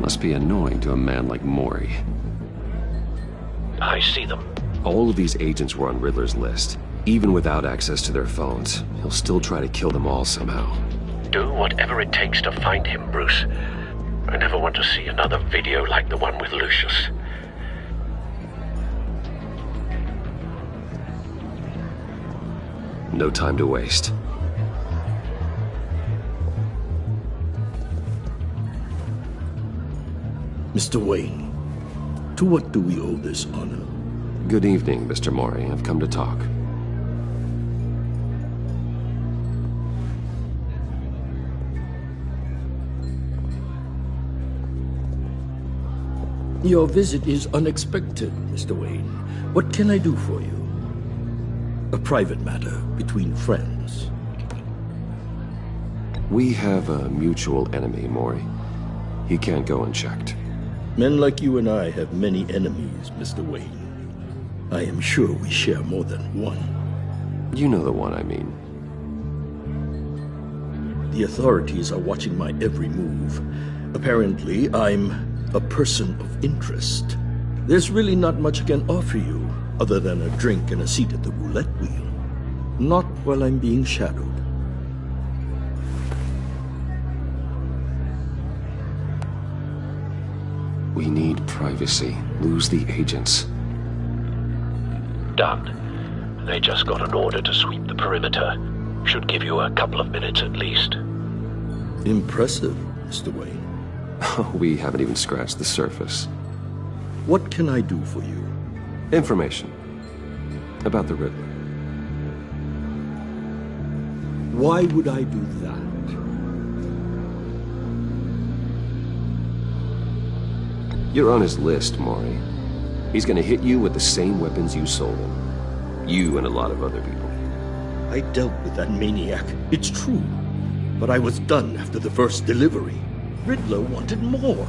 must be annoying to a man like Mori. I see them. All of these agents were on Riddler's list. Even without access to their phones, he'll still try to kill them all somehow. Do whatever it takes to find him, Bruce. I never want to see another video like the one with Lucius. No time to waste. Mr. Wayne, to what do we owe this honor? Good evening, Mr. Mori. I've come to talk. Your visit is unexpected, Mr. Wayne. What can I do for you? A private matter between friends. We have a mutual enemy, Mori. He can't go unchecked. Men like you and I have many enemies, Mr. Wayne. I am sure we share more than one. You know the one I mean. The authorities are watching my every move. Apparently, I'm a person of interest. There's really not much I can offer you, other than a drink and a seat at the roulette wheel. Not while I'm being shadowed. We need privacy. Lose the agents. Done. They just got an order to sweep the perimeter. Should give you a couple of minutes at least. Impressive, Mr. Wayne. We haven't even scratched the surface. What can I do for you? Information. About the Riddler. Why would I do that? You're on his list, Mori. He's gonna hit you with the same weapons you sold him. You and a lot of other people. I dealt with that maniac, it's true. But I was done after the first delivery. Riddler wanted more.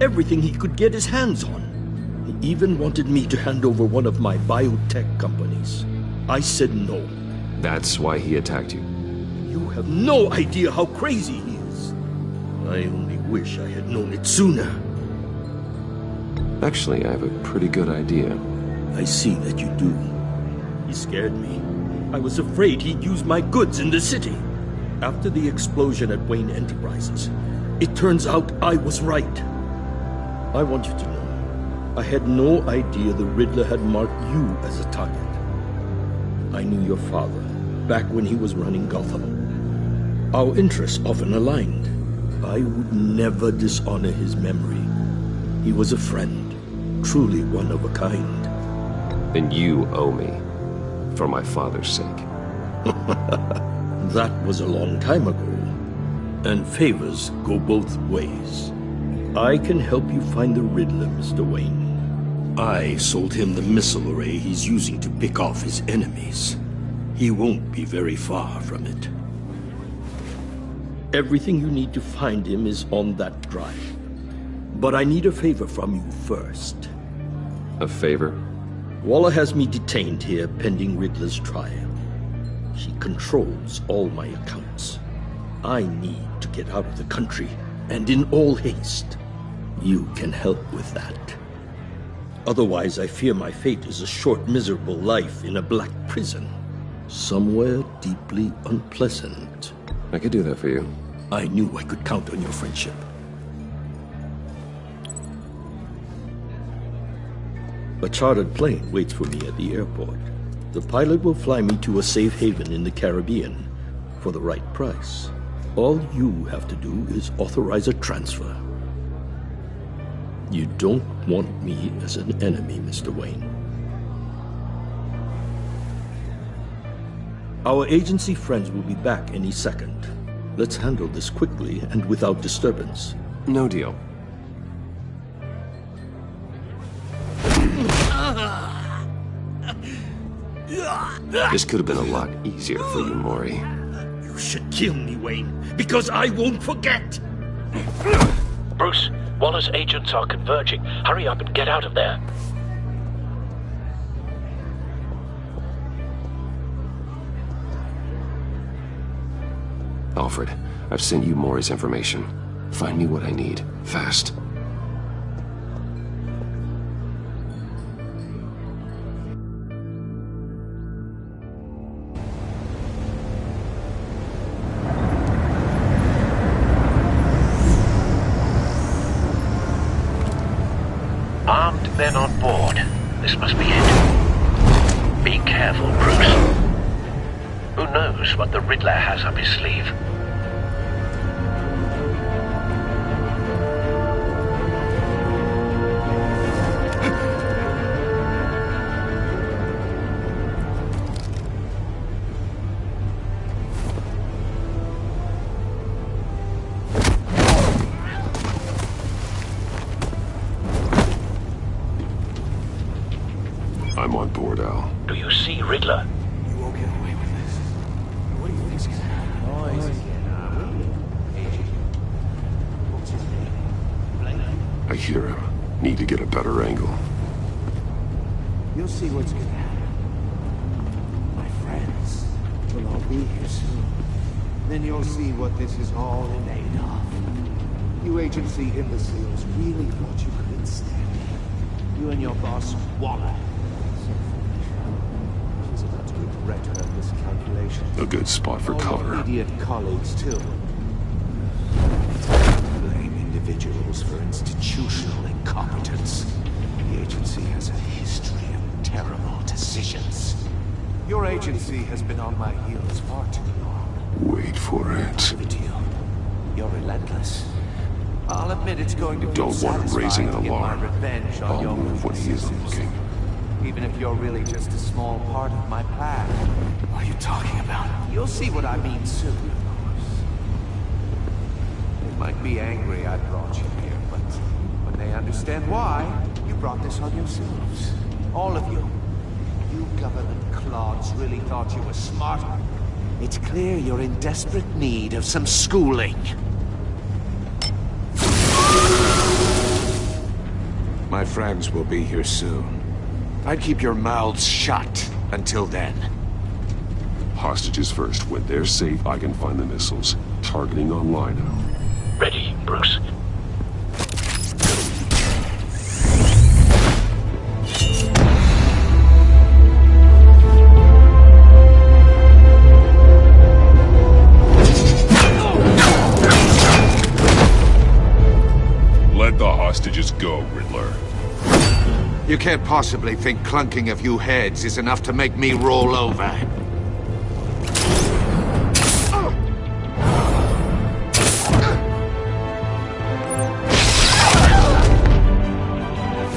Everything he could get his hands on. He even wanted me to hand over one of my biotech companies. I said no. That's why he attacked you. You have no idea how crazy he is. I only wish I had known it sooner. Actually, I have a pretty good idea. I see that you do. He scared me. I was afraid he'd use my goods in the city. After the explosion at Wayne Enterprises, it turns out I was right. I want you to know, I had no idea the Riddler had marked you as a target. I knew your father, back when he was running Gotham. Our interests often aligned. I would never dishonor his memory. He was a friend, truly one of a kind. Then you owe me, for my father's sake. That was a long time ago. And favors go both ways. I can help you find the Riddler, Mr. Wayne. I sold him the missile array he's using to pick off his enemies. He won't be very far from it. Everything you need to find him is on that drive. But I need a favor from you first. A favor? Waller has me detained here pending Riddler's trial. She controls all my accounts. I need to get out of the country, and in all haste. You can help with that. Otherwise, I fear my fate is a short, miserable life in a black prison. Somewhere deeply unpleasant. I could do that for you. I knew I could count on your friendship. A chartered plane waits for me at the airport. The pilot will fly me to a safe haven in the Caribbean for the right price. All you have to do is authorize a transfer. You don't want me as an enemy, Mr. Wayne. Our agency friends will be back any second. Let's handle this quickly and without disturbance. No deal. This could have been a lot easier for you, Maury. You should kill me, Wayne, because I won't forget! Bruce, Waller's agents are converging. Hurry up and get out of there. Alfred, I've sent you Maury's information. Find me what I need, fast. Armed men on board. This must be it. Be careful, Bruce. Who knows what the Riddler has up his sleeve? I'm on board, Al. Do you see Riddler? You won't get away with this. What do you think is gonna happen? I hear him. Need to get a better angle. You'll see what's gonna happen. My friends will all be here soon. Then you'll see what this is all in aid of. You agency imbeciles really thought you could withstand me. You and your boss, Waller. She's about to regret her miscalculation. A good spot for cover. Idiot colleagues, too. Blame individuals for institutional incompetence. The agency has a history of terrible decisions. Your agency has been on my heels far too long. Wait for it. You're relentless. I'll admit it's going to be Don't want him raising an satisfying to get my alarm. revenge on I'll your move when he isn't predecessors. looking. Even if you're really just a small part of my plan. What are you talking about? You'll see what I mean soon, of course. They might be angry I brought you here, but when they understand why, you brought this on yourselves. All of you. You government clods really thought you were smart. It's clear you're in desperate need of some schooling. My friends will be here soon. I'd keep your mouths shut until then. Hostages first. When they're safe, I can find the missiles. Targeting on Lino. Ready, Bruce. Let the hostages go, Riddler. You can't possibly think clunking a few heads is enough to make me roll over.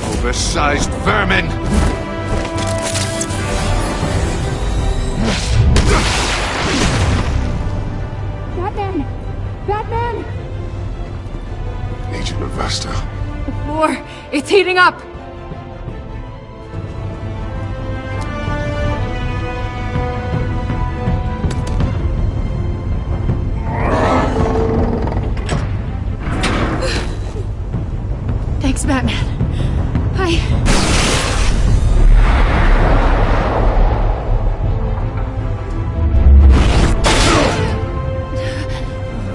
Oversized vermin! Batman! Batman! Agent Avesta. The floor, it's heating up! Thanks, Batman.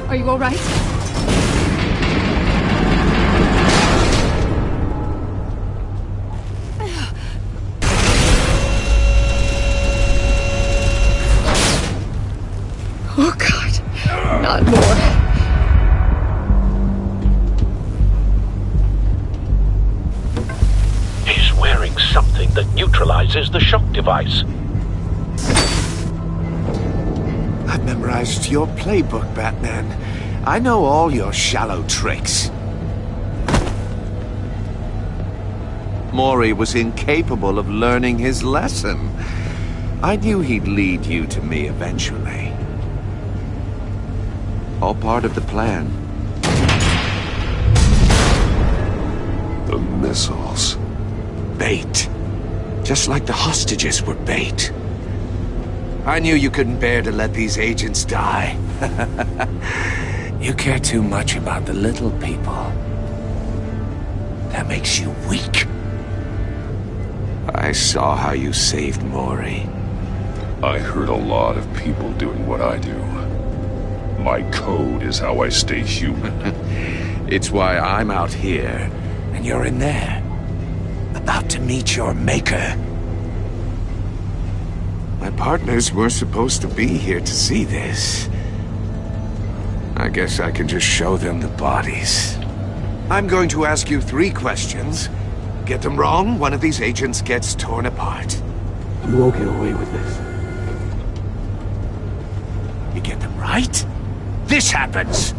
Are you all right? Oh, God. Not more. He's wearing something that neutralizes the shock device. I've memorized your playbook, Batman. I know all your shallow tricks. Maury was incapable of learning his lesson. I knew he'd lead you to me eventually. All part of the plan. The missiles. Bait. Just like the hostages were bait. I knew you couldn't bear to let these agents die. You care too much about the little people. That makes you weak. I saw how you saved Maury. I hurt a lot of people doing what I do. My code is how I stay human. It's why I'm out here, and you're in there. About to meet your maker. My partners were supposed to be here to see this. I guess I can just show them the bodies. I'm going to ask you 3 questions. Get them wrong, one of these agents gets torn apart. You won't get away with this. You get them right, this happens!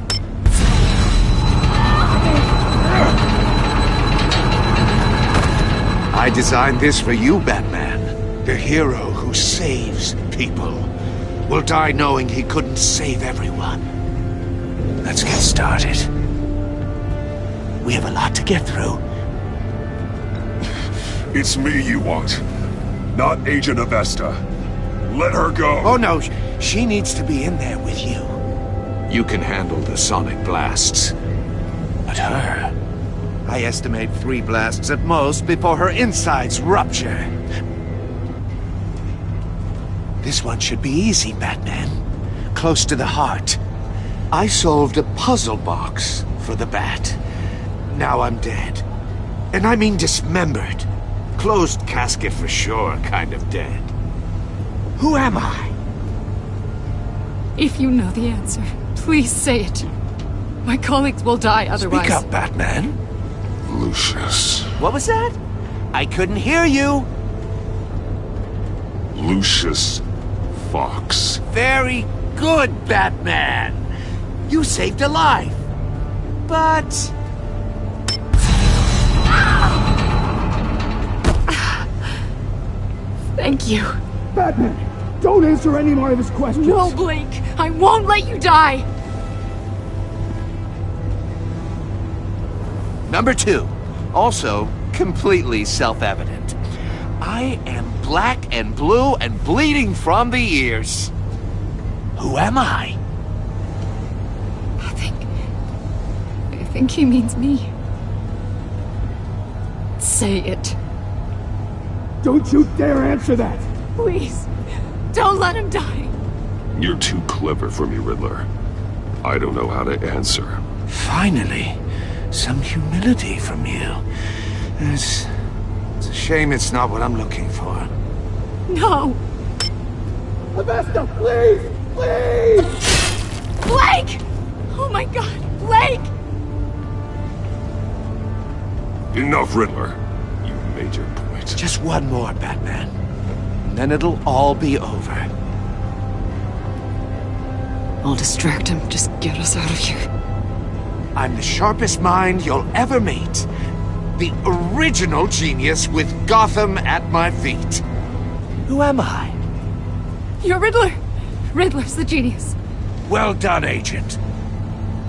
I designed this for you, Batman. The hero who saves people will die knowing he couldn't save everyone. Let's get started. We have a lot to get through. It's me you want, not Agent Avesta. Let her go. Oh no, she needs to be in there with you. You can handle the sonic blasts. But her... I estimate 3 blasts at most before her insides rupture. This one should be easy, Batman. Close to the heart. I solved a puzzle box for the Bat. Now I'm dead. And I mean dismembered. Closed casket for sure, kind of dead. Who am I? If you know the answer, please say it. My colleagues will die otherwise. Speak up, Batman. Lucius. What was that? I couldn't hear you. Lucius Fox. Very good, Batman. You saved a life. But... Thank you. Batman, don't answer any more of his questions. No, Blake. I won't let you die. Number 2. Also, completely self-evident. I am black and blue and bleeding from the ears. Who am I? I think he means me. Say it. Don't you dare answer that! Please, don't let him die. You're too clever for me, Riddler. I don't know how to answer. Finally, some humility from you. It's a shame it's not what I'm looking for. No! Avesta, please! Please! Blake! Oh my god, Blake! Enough, Riddler. You made your point. Just one more, Batman. And then it'll all be over. I'll distract him. Just get us out of here. I'm the sharpest mind you'll ever meet. The original genius with Gotham at my feet. Who am I? You're Riddler. Riddler's the genius. Well done, Agent.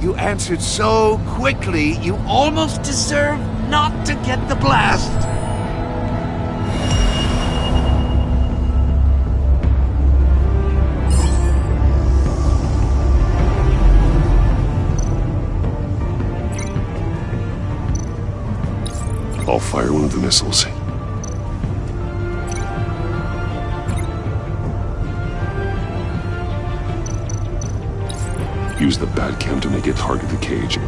You answered so quickly, you almost deserve not to get the blast. I'll fire one of the missiles. Use the Batcam to make it target the cage.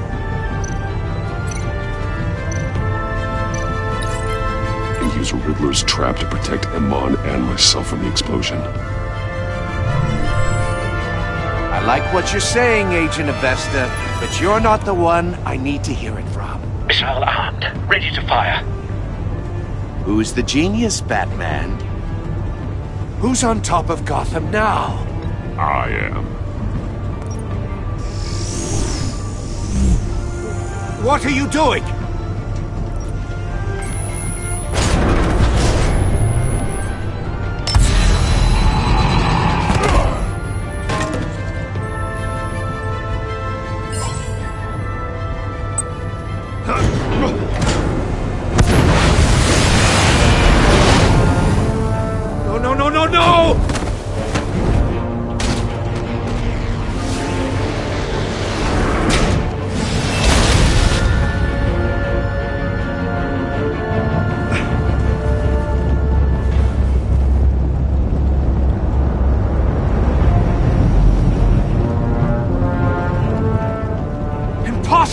And use Riddler's trap to protect Iman and myself from the explosion. I like what you're saying, Agent Avesta, but you're not the one I need to hear it from. Missile armed, ready to fire. Who's the genius, Batman? Who's on top of Gotham now? I am. What are you doing?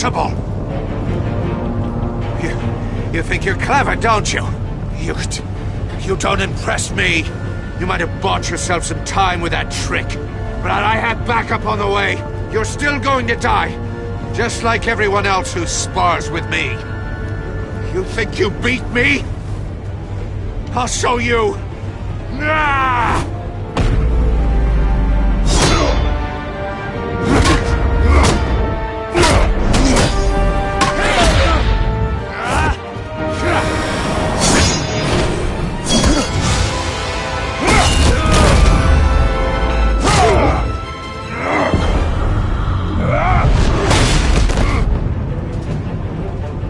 impossible! You think you're clever, don't you? You don't impress me. You might have bought yourself some time with that trick, but I had backup on the way. You're still going to die, just like everyone else who spars with me. You think you beat me? I'll show you! Ah!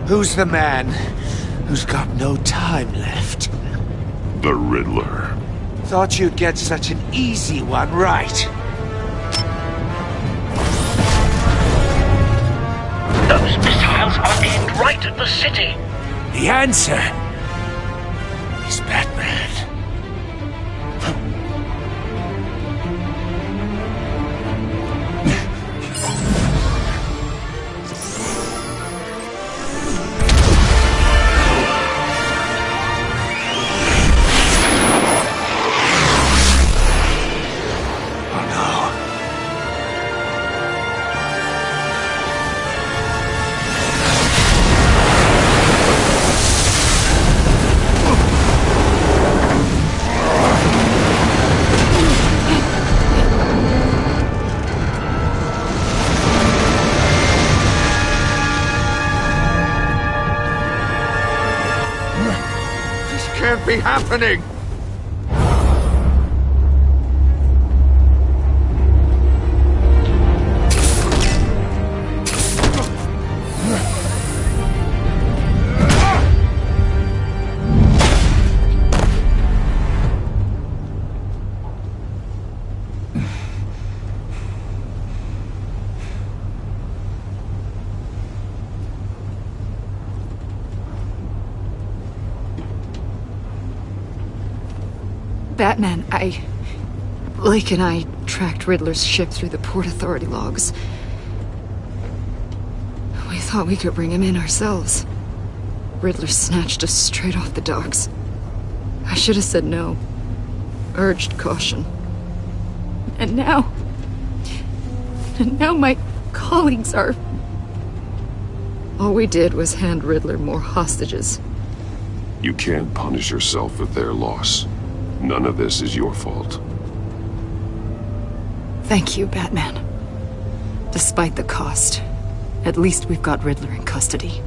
Who's the man who's got no time left? The Riddler. Thought you'd get such an easy one right. Those missiles are aimed right at the city. The answer is Batman. Can't be happening! Batman, Blake and I tracked Riddler's ship through the Port Authority logs. We thought we could bring him in ourselves. Riddler snatched us straight off the docks. I should have said no. Urged caution. And now my colleagues are... All we did was hand Riddler more hostages. You can't punish yourself for their loss. None of this is your fault. Thank you, Batman. Despite the cost, at least we've got Riddler in custody.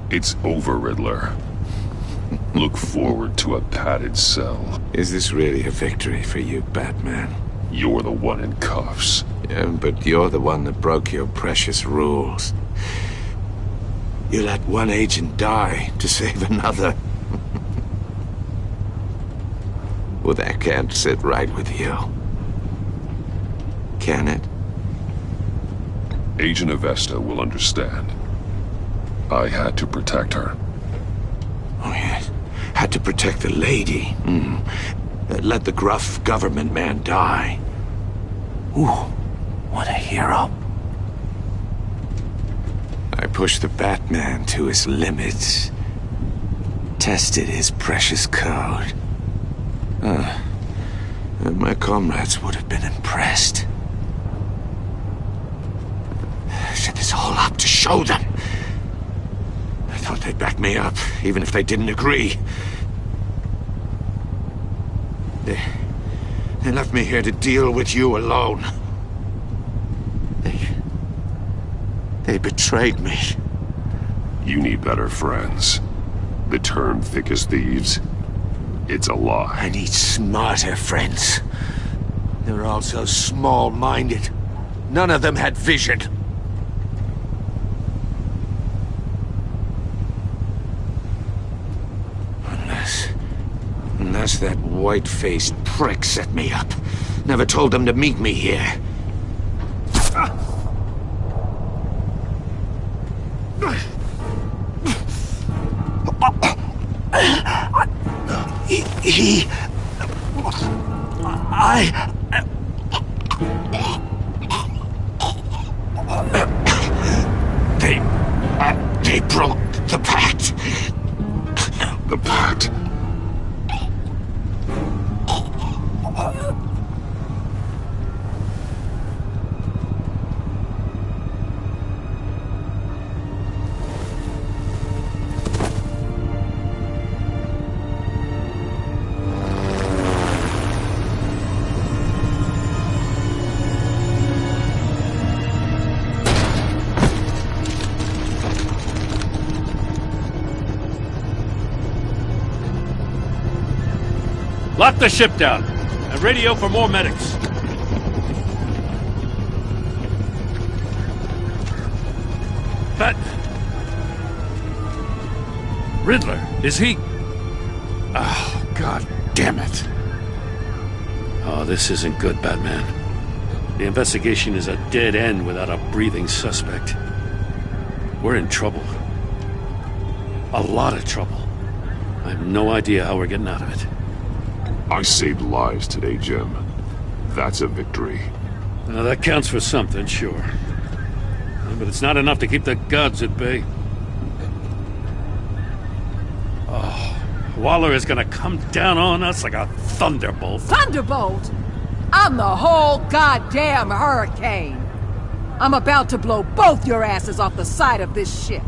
It's over, Riddler. Look forward to a padded cell. Is this really a victory for you, Batman? You're the one in cuffs. Yeah, but you're the one that broke your precious rules. You let one agent die to save another. Well, that can't sit right with you. Can it? Agent Avesta will understand. I had to protect her. Oh, yes. Had to protect the lady. Let the gruff government man die. Ooh. What a hero. I pushed the Batman to his limits. Tested his precious code. And my comrades would have been impressed. I set this all up to show them. I thought they'd back me up, even if they didn't agree. They left me here to deal with you alone. They betrayed me. You need better friends. The term thick as thieves, it's a lie. I need smarter friends. They're all so small-minded. None of them had vision. Unless that white-faced prick set me up. Never told them to meet me here. They broke the pact. The pact? Lock the ship down, and radio for more medics. But... Riddler, is he... Oh, God damn it. Oh, this isn't good, Batman. The investigation is a dead end without a breathing suspect. We're in trouble. A lot of trouble. I have no idea how we're getting out of it. I saved lives today, Jim. That's a victory. Now, that counts for something, sure. But it's not enough to keep the gods at bay. Oh, Waller is gonna come down on us like a thunderbolt. Thunderbolt? I'm the whole goddamn hurricane. I'm about to blow both your asses off the side of this ship.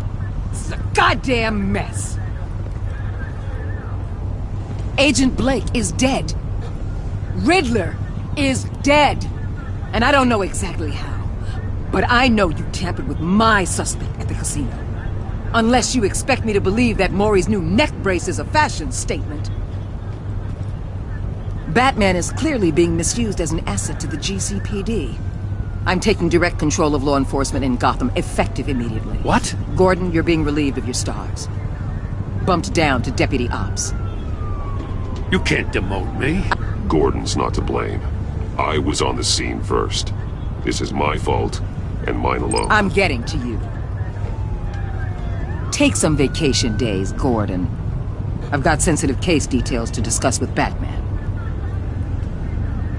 It's a goddamn mess. Agent Blake is dead. Riddler is dead. And I don't know exactly how, but I know you tampered with my suspect at the casino. Unless you expect me to believe that Maury's new neck brace is a fashion statement. Batman is clearly being misused as an asset to the GCPD. I'm taking direct control of law enforcement in Gotham, effective immediately. What? Gordon, you're being relieved of your stars. Bumped down to Deputy Ops. You can't demote me. Gordon's not to blame. I was on the scene first. This is my fault, and mine alone. I'm getting to you. Take some vacation days, Gordon. I've got sensitive case details to discuss with Batman.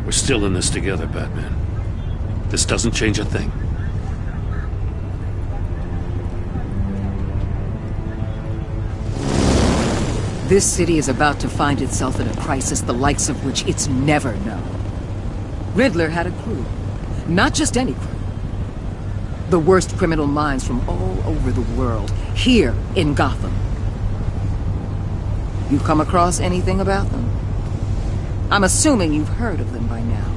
We're still in this together, Batman. This doesn't change a thing. This city is about to find itself in a crisis the likes of which it's never known. Riddler had a crew. Not just any crew. The worst criminal minds from all over the world, here in Gotham. You come across anything about them? I'm assuming you've heard of them by now.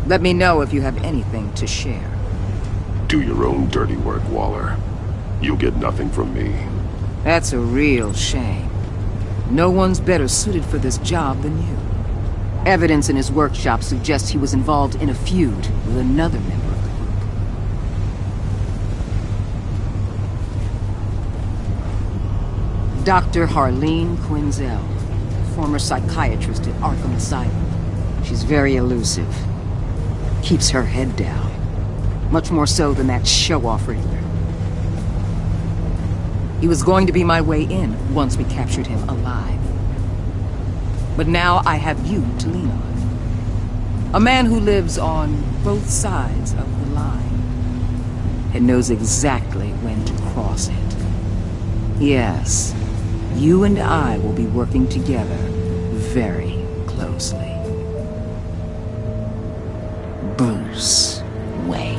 Let me know if you have anything to share. Do your own dirty work, Waller. You'll get nothing from me. That's a real shame. No one's better suited for this job than you. Evidence in his workshop suggests he was involved in a feud with another member of the group. Dr. Harleen Quinzel, former psychiatrist at Arkham Asylum. She's very elusive. Keeps her head down. Much more so than that show-off Riddler. He was going to be my way in once we captured him alive. But now I have you to lean on. A man who lives on both sides of the line and knows exactly when to cross it. Yes, you and I will be working together very closely. Bruce Wayne.